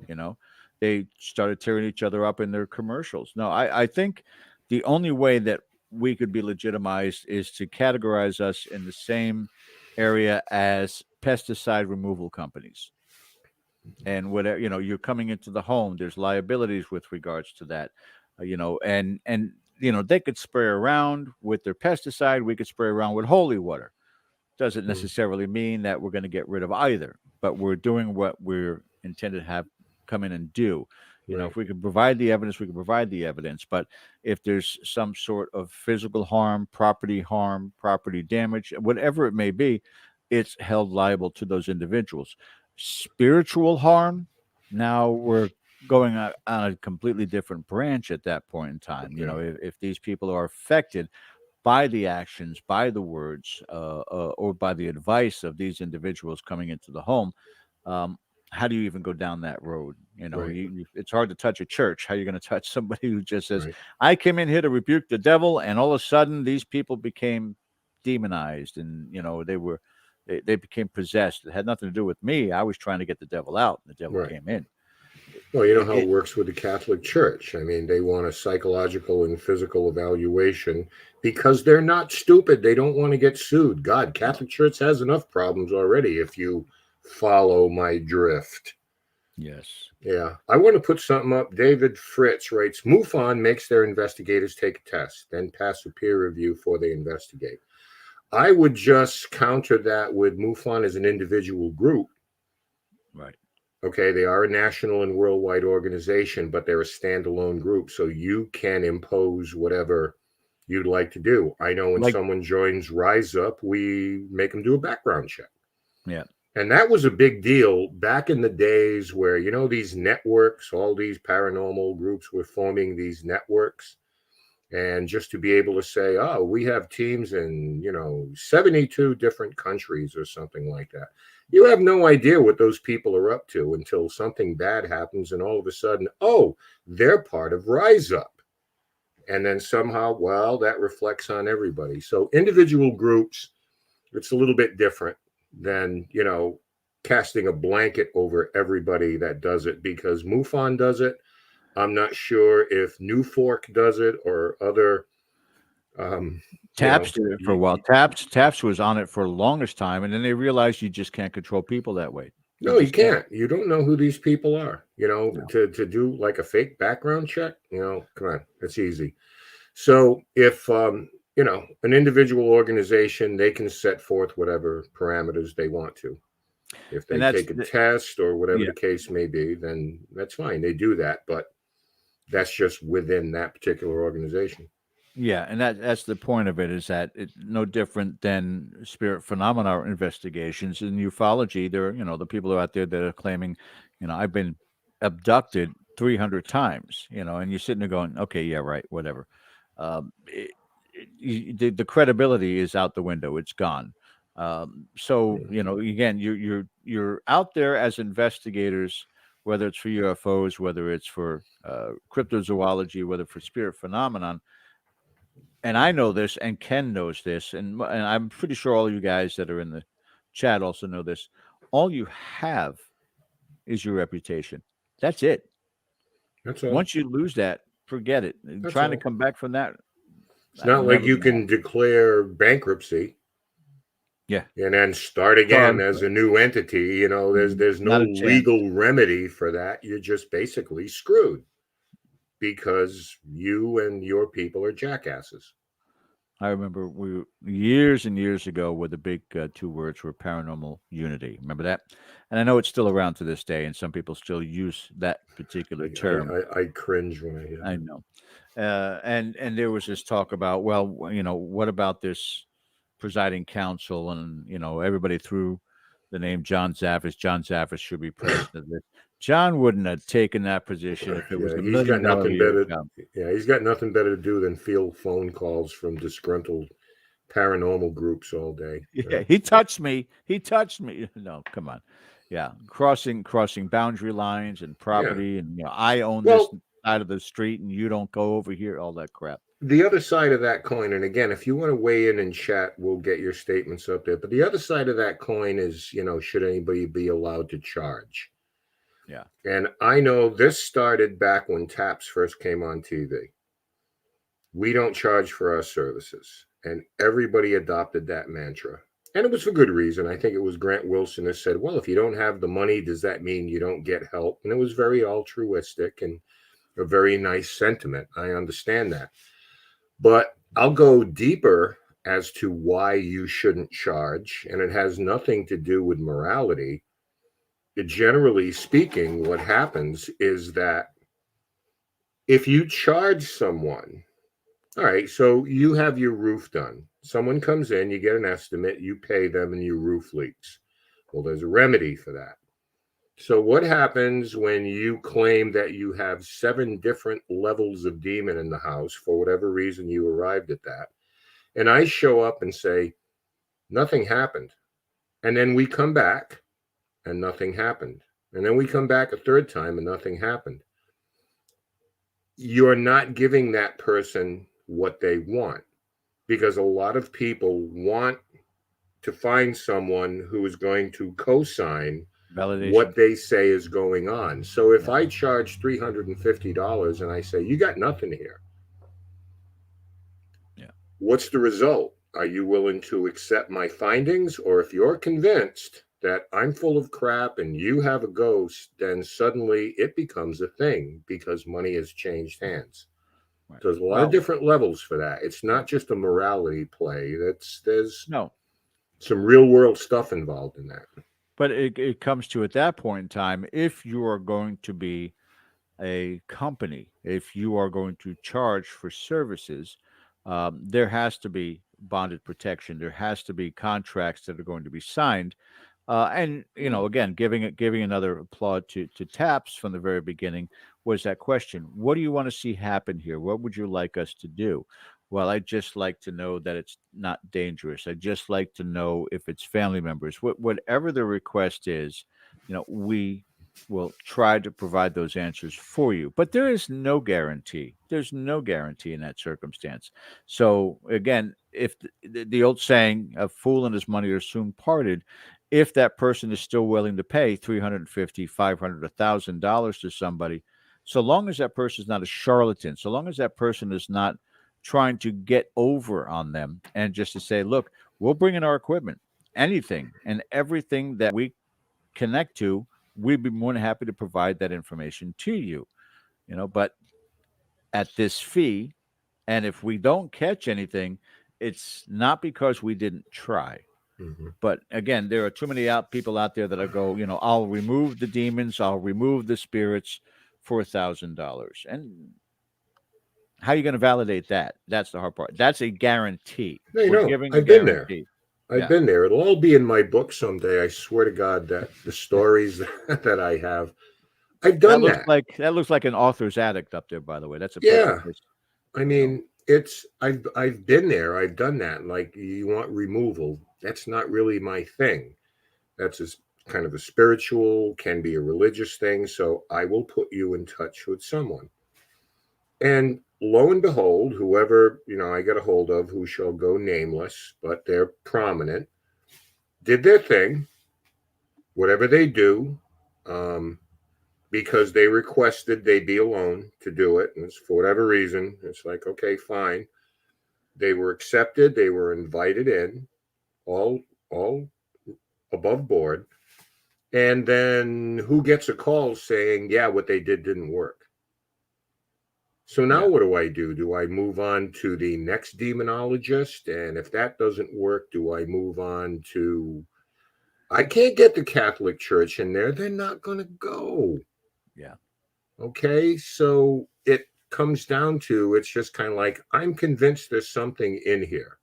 They started tearing each other up in their commercials. No, I think the only way that we could be legitimized is to categorize us in the same area as pesticide removal companies. And whatever, you're coming into the home, there's liabilities with regards to that, and they could spray around with their pesticide. We could spray around with holy water. Doesn't necessarily mean that we're going to get rid of either, but we're doing what we're intended to have come in and do. If we can provide the evidence, we can provide the evidence. But if there's some sort of physical harm, property damage, whatever it may be, it's held liable to those individuals. Spiritual harm, now we're going on a completely different branch at that point in time. If these people are affected by the actions, by the words, or by the advice of these individuals coming into the home, how do you even go down that road? It's hard to touch a church. How are you going to touch somebody who just says, I came in here to rebuke the devil, and all of a sudden these people became demonized, and they became possessed. It had nothing to do with me. I was trying to get the devil out, and the devil came in. Well, you know how it works with the Catholic Church. I mean, they want a psychological and physical evaluation because they're not stupid. They don't want to get sued. God, Catholic Church has enough problems already if you follow my drift. Yes. Yeah. I want to put something up. David Fritz writes, MUFON makes their investigators take a test, then pass a peer review before they investigate. I would just counter that with MUFON as an individual group. Right. Okay, they are a national and worldwide organization, but they're a standalone group, so you can impose whatever you'd like to do. I know when someone joins Rise Up, we make them do a background check. Yeah. And that was a big deal back in the days where, these networks, all these paranormal groups were forming these networks. And just to be able to say, oh, we have teams in, 72 different countries or something like that. You have no idea what those people are up to until something bad happens. And all of a sudden, oh, they're part of Rise Up. And then somehow, well, that reflects on everybody. So individual groups, it's a little bit different than, casting a blanket over everybody that does it, because MUFON does it. I'm not sure if New Fork does it or other. Taps did it for a while. Taps was on it for the longest time, and then they realized you just can't control people that way. No, you can't. You don't know who these people are. To do like a fake background check. Come on, it's easy. So if an individual organization, they can set forth whatever parameters they want to. If they take a test or whatever the case may be, then that's fine. They do that, but that's just within that particular organization. Yeah, and that's the point of it, is that it's no different than spirit phenomena investigations in ufology. There are, the people out there that are claiming, I've been abducted 300 times, and you're sitting there going, okay, yeah, right, whatever. The credibility is out the window. It's gone. So, again, you're out there as investigators, whether it's for UFOs, whether it's for cryptozoology, whether for spirit phenomenon. And I know this, and Ken knows this, and I'm pretty sure all you guys that are in the chat also know this. All you have is your reputation. That's it. That's all. Once you lose that, forget it. Trying to come back from that. It's not like you can declare bankruptcy. Yeah. And then start again as a new entity. There's no legal remedy for that. You're just basically screwed because you and your people are jackasses. I remember years and years ago where the big two words were paranormal unity. Remember that? And I know it's still around to this day, and some people still use that particular term. I cringe when I hear that. I know. And there was this talk about, well, what about this presiding council, and everybody threw the name John Zaffis. John Zaffis should be president of this. John wouldn't have taken that position if it was $1 million job. Yeah, he's got nothing better to do than field phone calls from disgruntled paranormal groups all day. Yeah, he touched me. No, come on. Yeah, crossing boundary lines and property, and I own this. side of the street and you don't go over here, all that crap. The other side of that coin, and again, if you want to weigh in and chat, we'll get your statements up there. But the other side of that coin is, should anybody be allowed to charge? Yeah. And I know this started back when TAPS first came on TV. We don't charge for our services. And everybody adopted that mantra. And it was for good reason. I think it was Grant Wilson that said, well, if you don't have the money, does that mean you don't get help? And it was very altruistic and a very nice sentiment. I understand that. But I'll go deeper as to why you shouldn't charge. And it has nothing to do with morality. Generally speaking, what happens is that if you charge someone, all right, so you have your roof done. Someone comes in, you get an estimate, you pay them, and your roof leaks. Well, there's a remedy for that. So what happens when you claim that you have 7 different levels of demon in the house for whatever reason you arrived at that? And I show up and say, nothing happened. And then we come back and nothing happened. And then we come back a third time and nothing happened. You're not giving that person what they want, because a lot of people want to find someone who is going to co-sign validation, what they say is going on. So if I charge $350 and I say, you got nothing here. Yeah. What's the result? Are you willing to accept my findings? Or if you're convinced that I'm full of crap and you have a ghost, then suddenly it becomes a thing because money has changed hands. Right. There's a lot of different levels for that. It's not just a morality play. There's some real world stuff involved in that. But it comes to, at that point in time, if you are going to be a company, if you are going to charge for services, there has to be bonded protection. There has to be contracts that are going to be signed. And, again, giving another applaud to TAPS from the very beginning was that question. What do you want to see happen here? What would you like us to do? Well, I'd just like to know that it's not dangerous. I'd just like to know if it's family members. Whatever the request is, we will try to provide those answers for you. But there is no guarantee. There's no guarantee in that circumstance. So, again, if the old saying, a fool and his money are soon parted, if that person is still willing to pay $350, $500, $1,000 to somebody, so long as that person is not a charlatan, so long as that person is not trying to get over on them and just to say, look, we'll bring in our equipment, anything and everything that we connect to, we'd be more than happy to provide that information to you, but at this fee. And if we don't catch anything, it's not because we didn't try. Mm-hmm. But again, there are too many people out there that go, I'll remove the demons, I'll remove the spirits for $1,000. And how are you going to validate that? That's the hard part. That's a guarantee. I've been there. I've been there. It'll all be in my book someday. I swear to God that the stories that I have, I've done that. That looks like an author's addict up there, by the way. That's I mean, I've been there. I've done that. Like, you want removal. That's not really my thing. That's kind of a spiritual, can be a religious thing. So I will put you in touch with someone. And lo and behold, whoever, I get a hold of, who shall go nameless, but they're prominent, did their thing, whatever they do, because they requested they be alone to do it. And it's for whatever reason, it's like, okay, fine. They were accepted. They were invited in, all above board. And then who gets a call saying, yeah, what they did didn't work? So now what do? Do I move on to the next demonologist? And if that doesn't work, do I move on to, I can't get the Catholic Church in there. They're not going to go. Yeah. Okay. So it comes down to, it's just kind of like, I'm convinced there's something in here.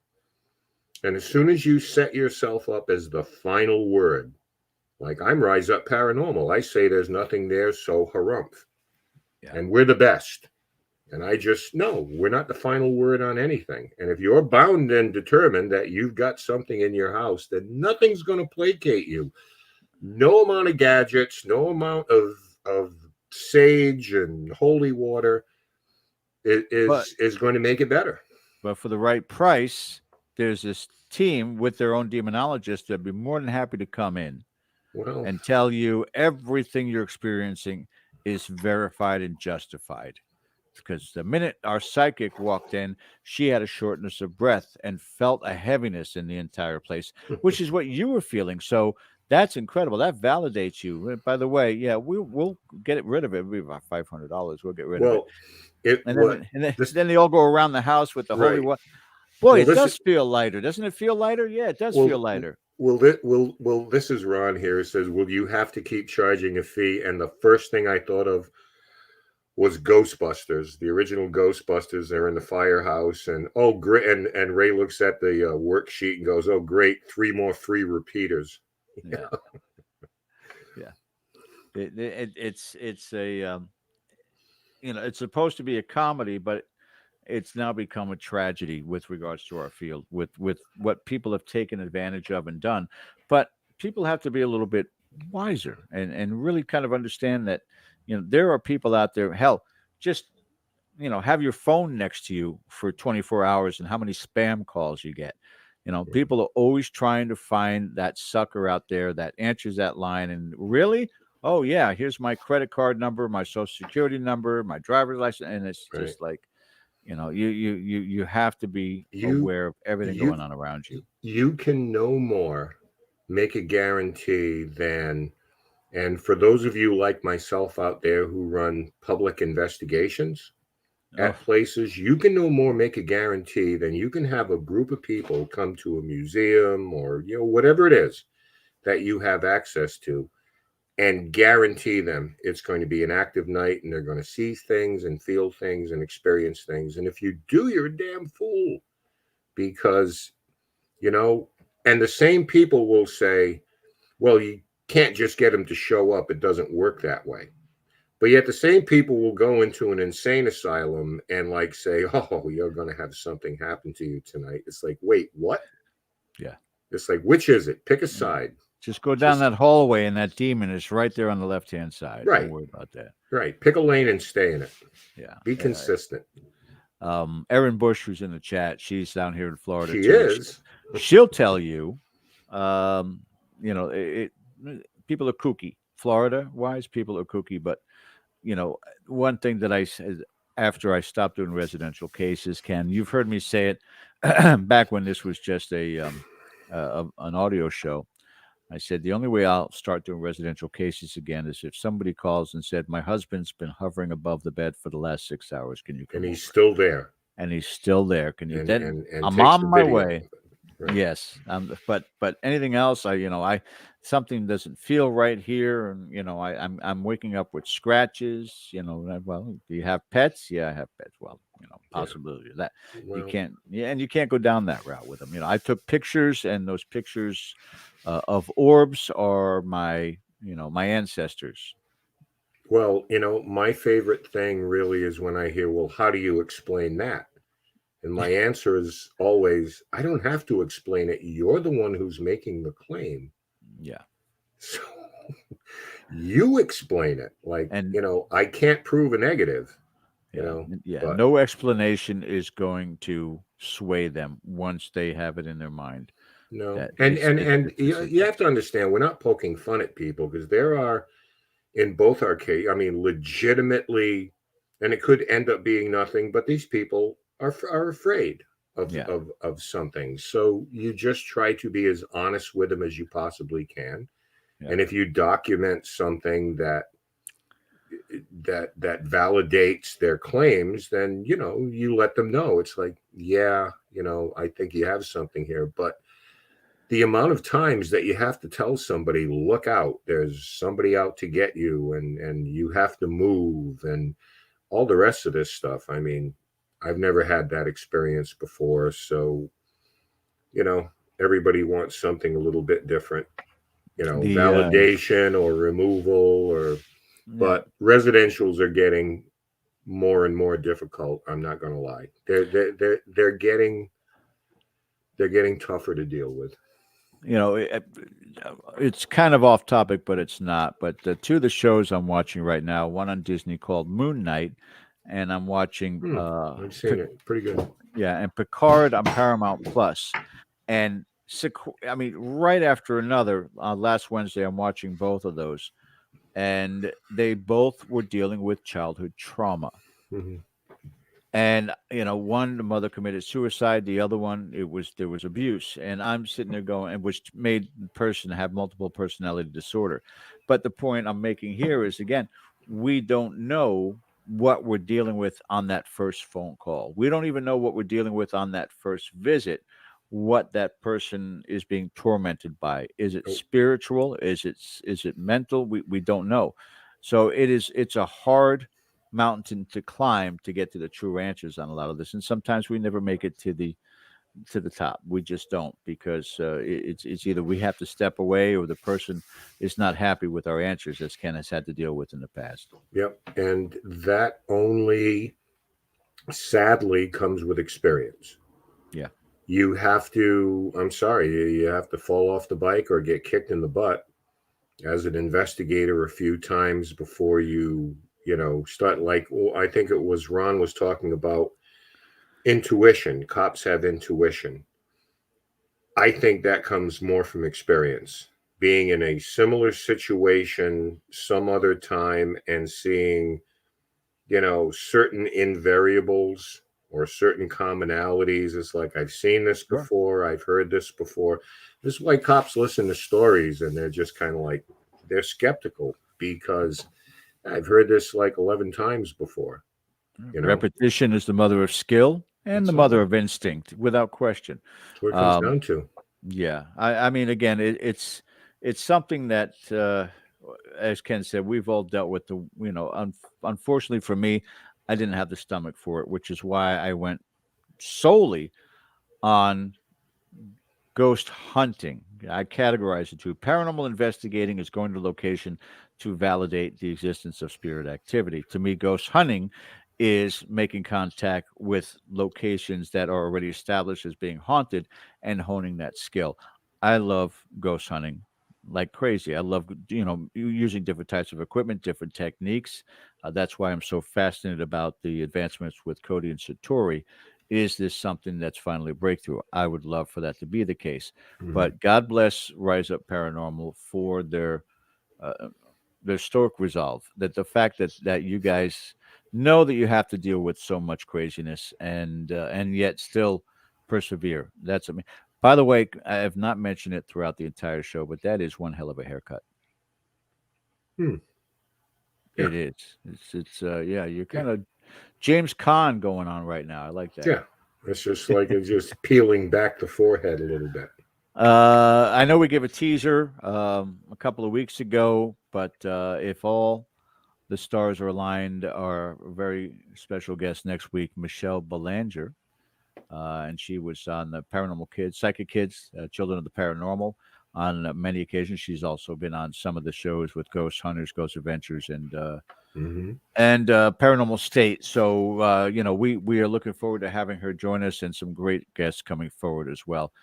And as soon as you set yourself up as the final word, like I'm Rise Up Paranormal, I say there's nothing there, so harumph. Yeah. And we're the best. And I just, no, we're not the final word on anything. And if you're bound and determined that you've got something in your house, then nothing's going to placate you. No amount of gadgets, no amount of sage and holy water is going to make it better. But for the right price, there's this team with their own demonologist that'd be more than happy to come in and tell you everything you're experiencing is verified and justified. Because the minute our psychic walked in, she had a shortness of breath and felt a heaviness in the entire place, which is what you were feeling. So that's incredible. That validates you. By the way, yeah, we'll get rid of it. It'll be about $500. We'll get rid of it. Then they all go around the house with the holy water. Boy, it does feel lighter. Doesn't it feel lighter? Yeah, it does feel lighter. This is Ron here. It says, will you have to keep charging a fee? And the first thing I thought of was Ghostbusters, the original Ghostbusters. They're in the firehouse, and oh great, and Ray looks at the worksheet and goes, oh great, 3 more free repeaters. Yeah. Yeah. It's a it's supposed to be a comedy, but it's now become a tragedy with regards to our field, with what people have taken advantage of and done. But people have to be a little bit wiser and really kind of understand that, there are people out there. Hell, just, have your phone next to you for 24 hours and how many spam calls you get. People are always trying to find that sucker out there that answers that line. And really, oh yeah, here's my credit card number, my social security number, my driver's license. And it's just like, you have to be aware of everything going on around you. You can no more make a guarantee than, and for those of you like myself out there who run public investigations at places, you can no more make a guarantee than you can have a group of people come to a museum or, whatever it is that you have access to, and guarantee them it's going to be an active night and they're going to see things and feel things and experience things. And if you do, you're a damn fool, because, and the same people will say, well, you can't just get them to show up. It doesn't work that way. But yet the same people will go into an insane asylum and say, oh, you're going to have something happen to you tonight. It's like, wait, what? Yeah. It's like, which is it? Pick a side. Just go down that hallway and that demon is right there on the left-hand side. Right. Don't worry about that. Right. Pick a lane and stay in it. Yeah. Be consistent. Erin Bush, who's in the chat, she's down here in Florida. She is. She'll tell you, people are kooky. Florida-wise, people are kooky. But, one thing that I said after I stopped doing residential cases, Ken, you've heard me say it back when this was just an audio show. I said, the only way I'll start doing residential cases again is if somebody calls and said, my husband's been hovering above the bed for the last 6 hours. Can you come And he's over? still there. And he's still there. Can you? And I'm takes on the my video. way. Right. Yes. But anything else, something doesn't feel right here. And, I'm waking up with scratches, well, do you have pets? Yeah, I have pets. Well, possibility of that. You can't, and you can't go down that route with them. I took pictures, and those pictures of orbs are my ancestors. Well, my favorite thing really is when I hear, well, how do you explain that? And my answer is always, I don't have to explain it. You're the one who's making the claim. Yeah. So you explain it. I can't prove a negative. But no explanation is going to sway them once they have it in their mind. No. And you have to understand, we're not poking fun at people, because there are, in both our case, legitimately, and it could end up being nothing, but these people are afraid of something. So you just try to be as honest with them as you possibly can. Yeah. And if you document something that validates their claims, then, you let them know. It's like, yeah, I think you have something here. But the amount of times that you have to tell somebody, look out, there's somebody out to get you, and you have to move, and all the rest of this stuff. I've never had that experience before. So, everybody wants something a little bit different, validation or removal but residentials are getting more and more difficult. I'm not going to lie. They're getting tougher to deal with. you know, it's kind of off topic, but it's not. But two of the shows I'm watching right now, one on Disney called Moon Knight, and I'm watching I've seen it. Pretty good. Yeah, and Picard on Paramount Plus. And I mean, right after another, last Wednesday, I'm watching both of those, and they both were dealing with childhood trauma. Mm-hmm. And you know, one, the mother committed suicide. The other one, there was abuse. And I'm sitting there going, and which made the person have multiple personality disorder. But the point I'm making here is, again, we don't know what we're dealing with on that first phone call. We don't even know what we're dealing with on that first visit. What that person is being tormented by. Is it spiritual? Is it mental? We don't know. So it's a hard mountain to climb to get to the true answers on a lot of this, and sometimes we never make it to the top. We just don't, because it's either we have to step away or the person is not happy with our answers, as Ken has had to deal with in the past. Yep, and that only sadly comes with experience. Yeah, you have to. I'm sorry, you have to fall off the bike or get kicked in the butt as an investigator a few times before you start. Like, I think it was Ron was talking about intuition. Cops have intuition. I think that comes more from experience, being in a similar situation some other time and seeing, certain invariables or certain commonalities. It's like, I've seen this before. I've heard this before. This is why cops listen to stories and they're just kind of like, they're skeptical, because I've heard this like 11 times before. Repetition is the mother of skill and the mother of instinct, without question. That's what it comes down to. Yeah. I mean, again, it's something that, as Ken said, we've all dealt with. Unfortunately for me, I didn't have the stomach for it, which is why I went solely on ghost hunting. I categorize it to paranormal investigating is going to location to validate the existence of spirit activity. To me, ghost hunting is making contact with locations that are already established as being haunted and honing that skill. I love ghost hunting like crazy. I love, using different types of equipment, different techniques. That's why I'm so fascinated about the advancements with Cory and Satori. Is this something that's finally a breakthrough? I would love for that to be the case. Mm-hmm. But God bless Rise Up Paranormal for their stoic resolve. That the fact that you guys know that you have to deal with so much craziness and yet still persevere. That's amazing. By the way, I have not mentioned it throughout the entire show, but that is one hell of a haircut. Yeah. It is. It's you're kind of James Caan going on right now. I like that. Yeah. It's just like it's just peeling back the forehead a little bit. I know we gave a teaser a couple of weeks ago, but if all the stars are aligned, our very special guest next week, Michelle Belanger, and she was on the Paranormal Kids, Psychic Kids, Children of the Paranormal on many occasions. She's also been on some of the shows with Ghost Hunters, Ghost Adventures, and Paranormal State. So we are looking forward to having her join us, and some great guests coming forward as well.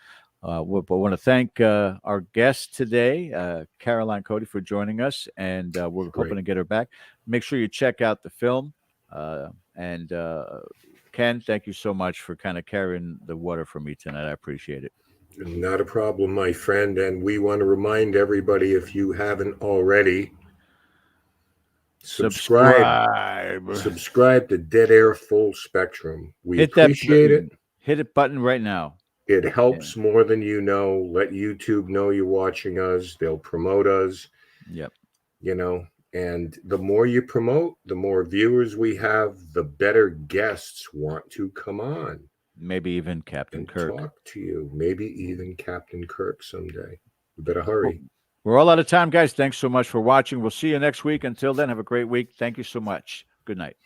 But I want to thank our guest today, Caroline Cody, for joining us, and we're hoping to get her back. Make sure you check out the film. And Ken, thank you so much for kind of carrying the water for me tonight. I appreciate it. Not a problem, my friend. And we want to remind everybody, if you haven't already, subscribe to Dead Air Full Spectrum. We appreciate it. Hit a button right now. It helps more than you know. Let YouTube know you're watching us. They'll promote us. Yep. And the more you promote, the more viewers we have, the better guests want to come on. Maybe even Captain Kirk. Talk to you. Maybe even Captain Kirk someday. You better hurry. We're all out of time, guys. Thanks so much for watching. We'll see you next week. Until then, have a great week. Thank you so much. Good night.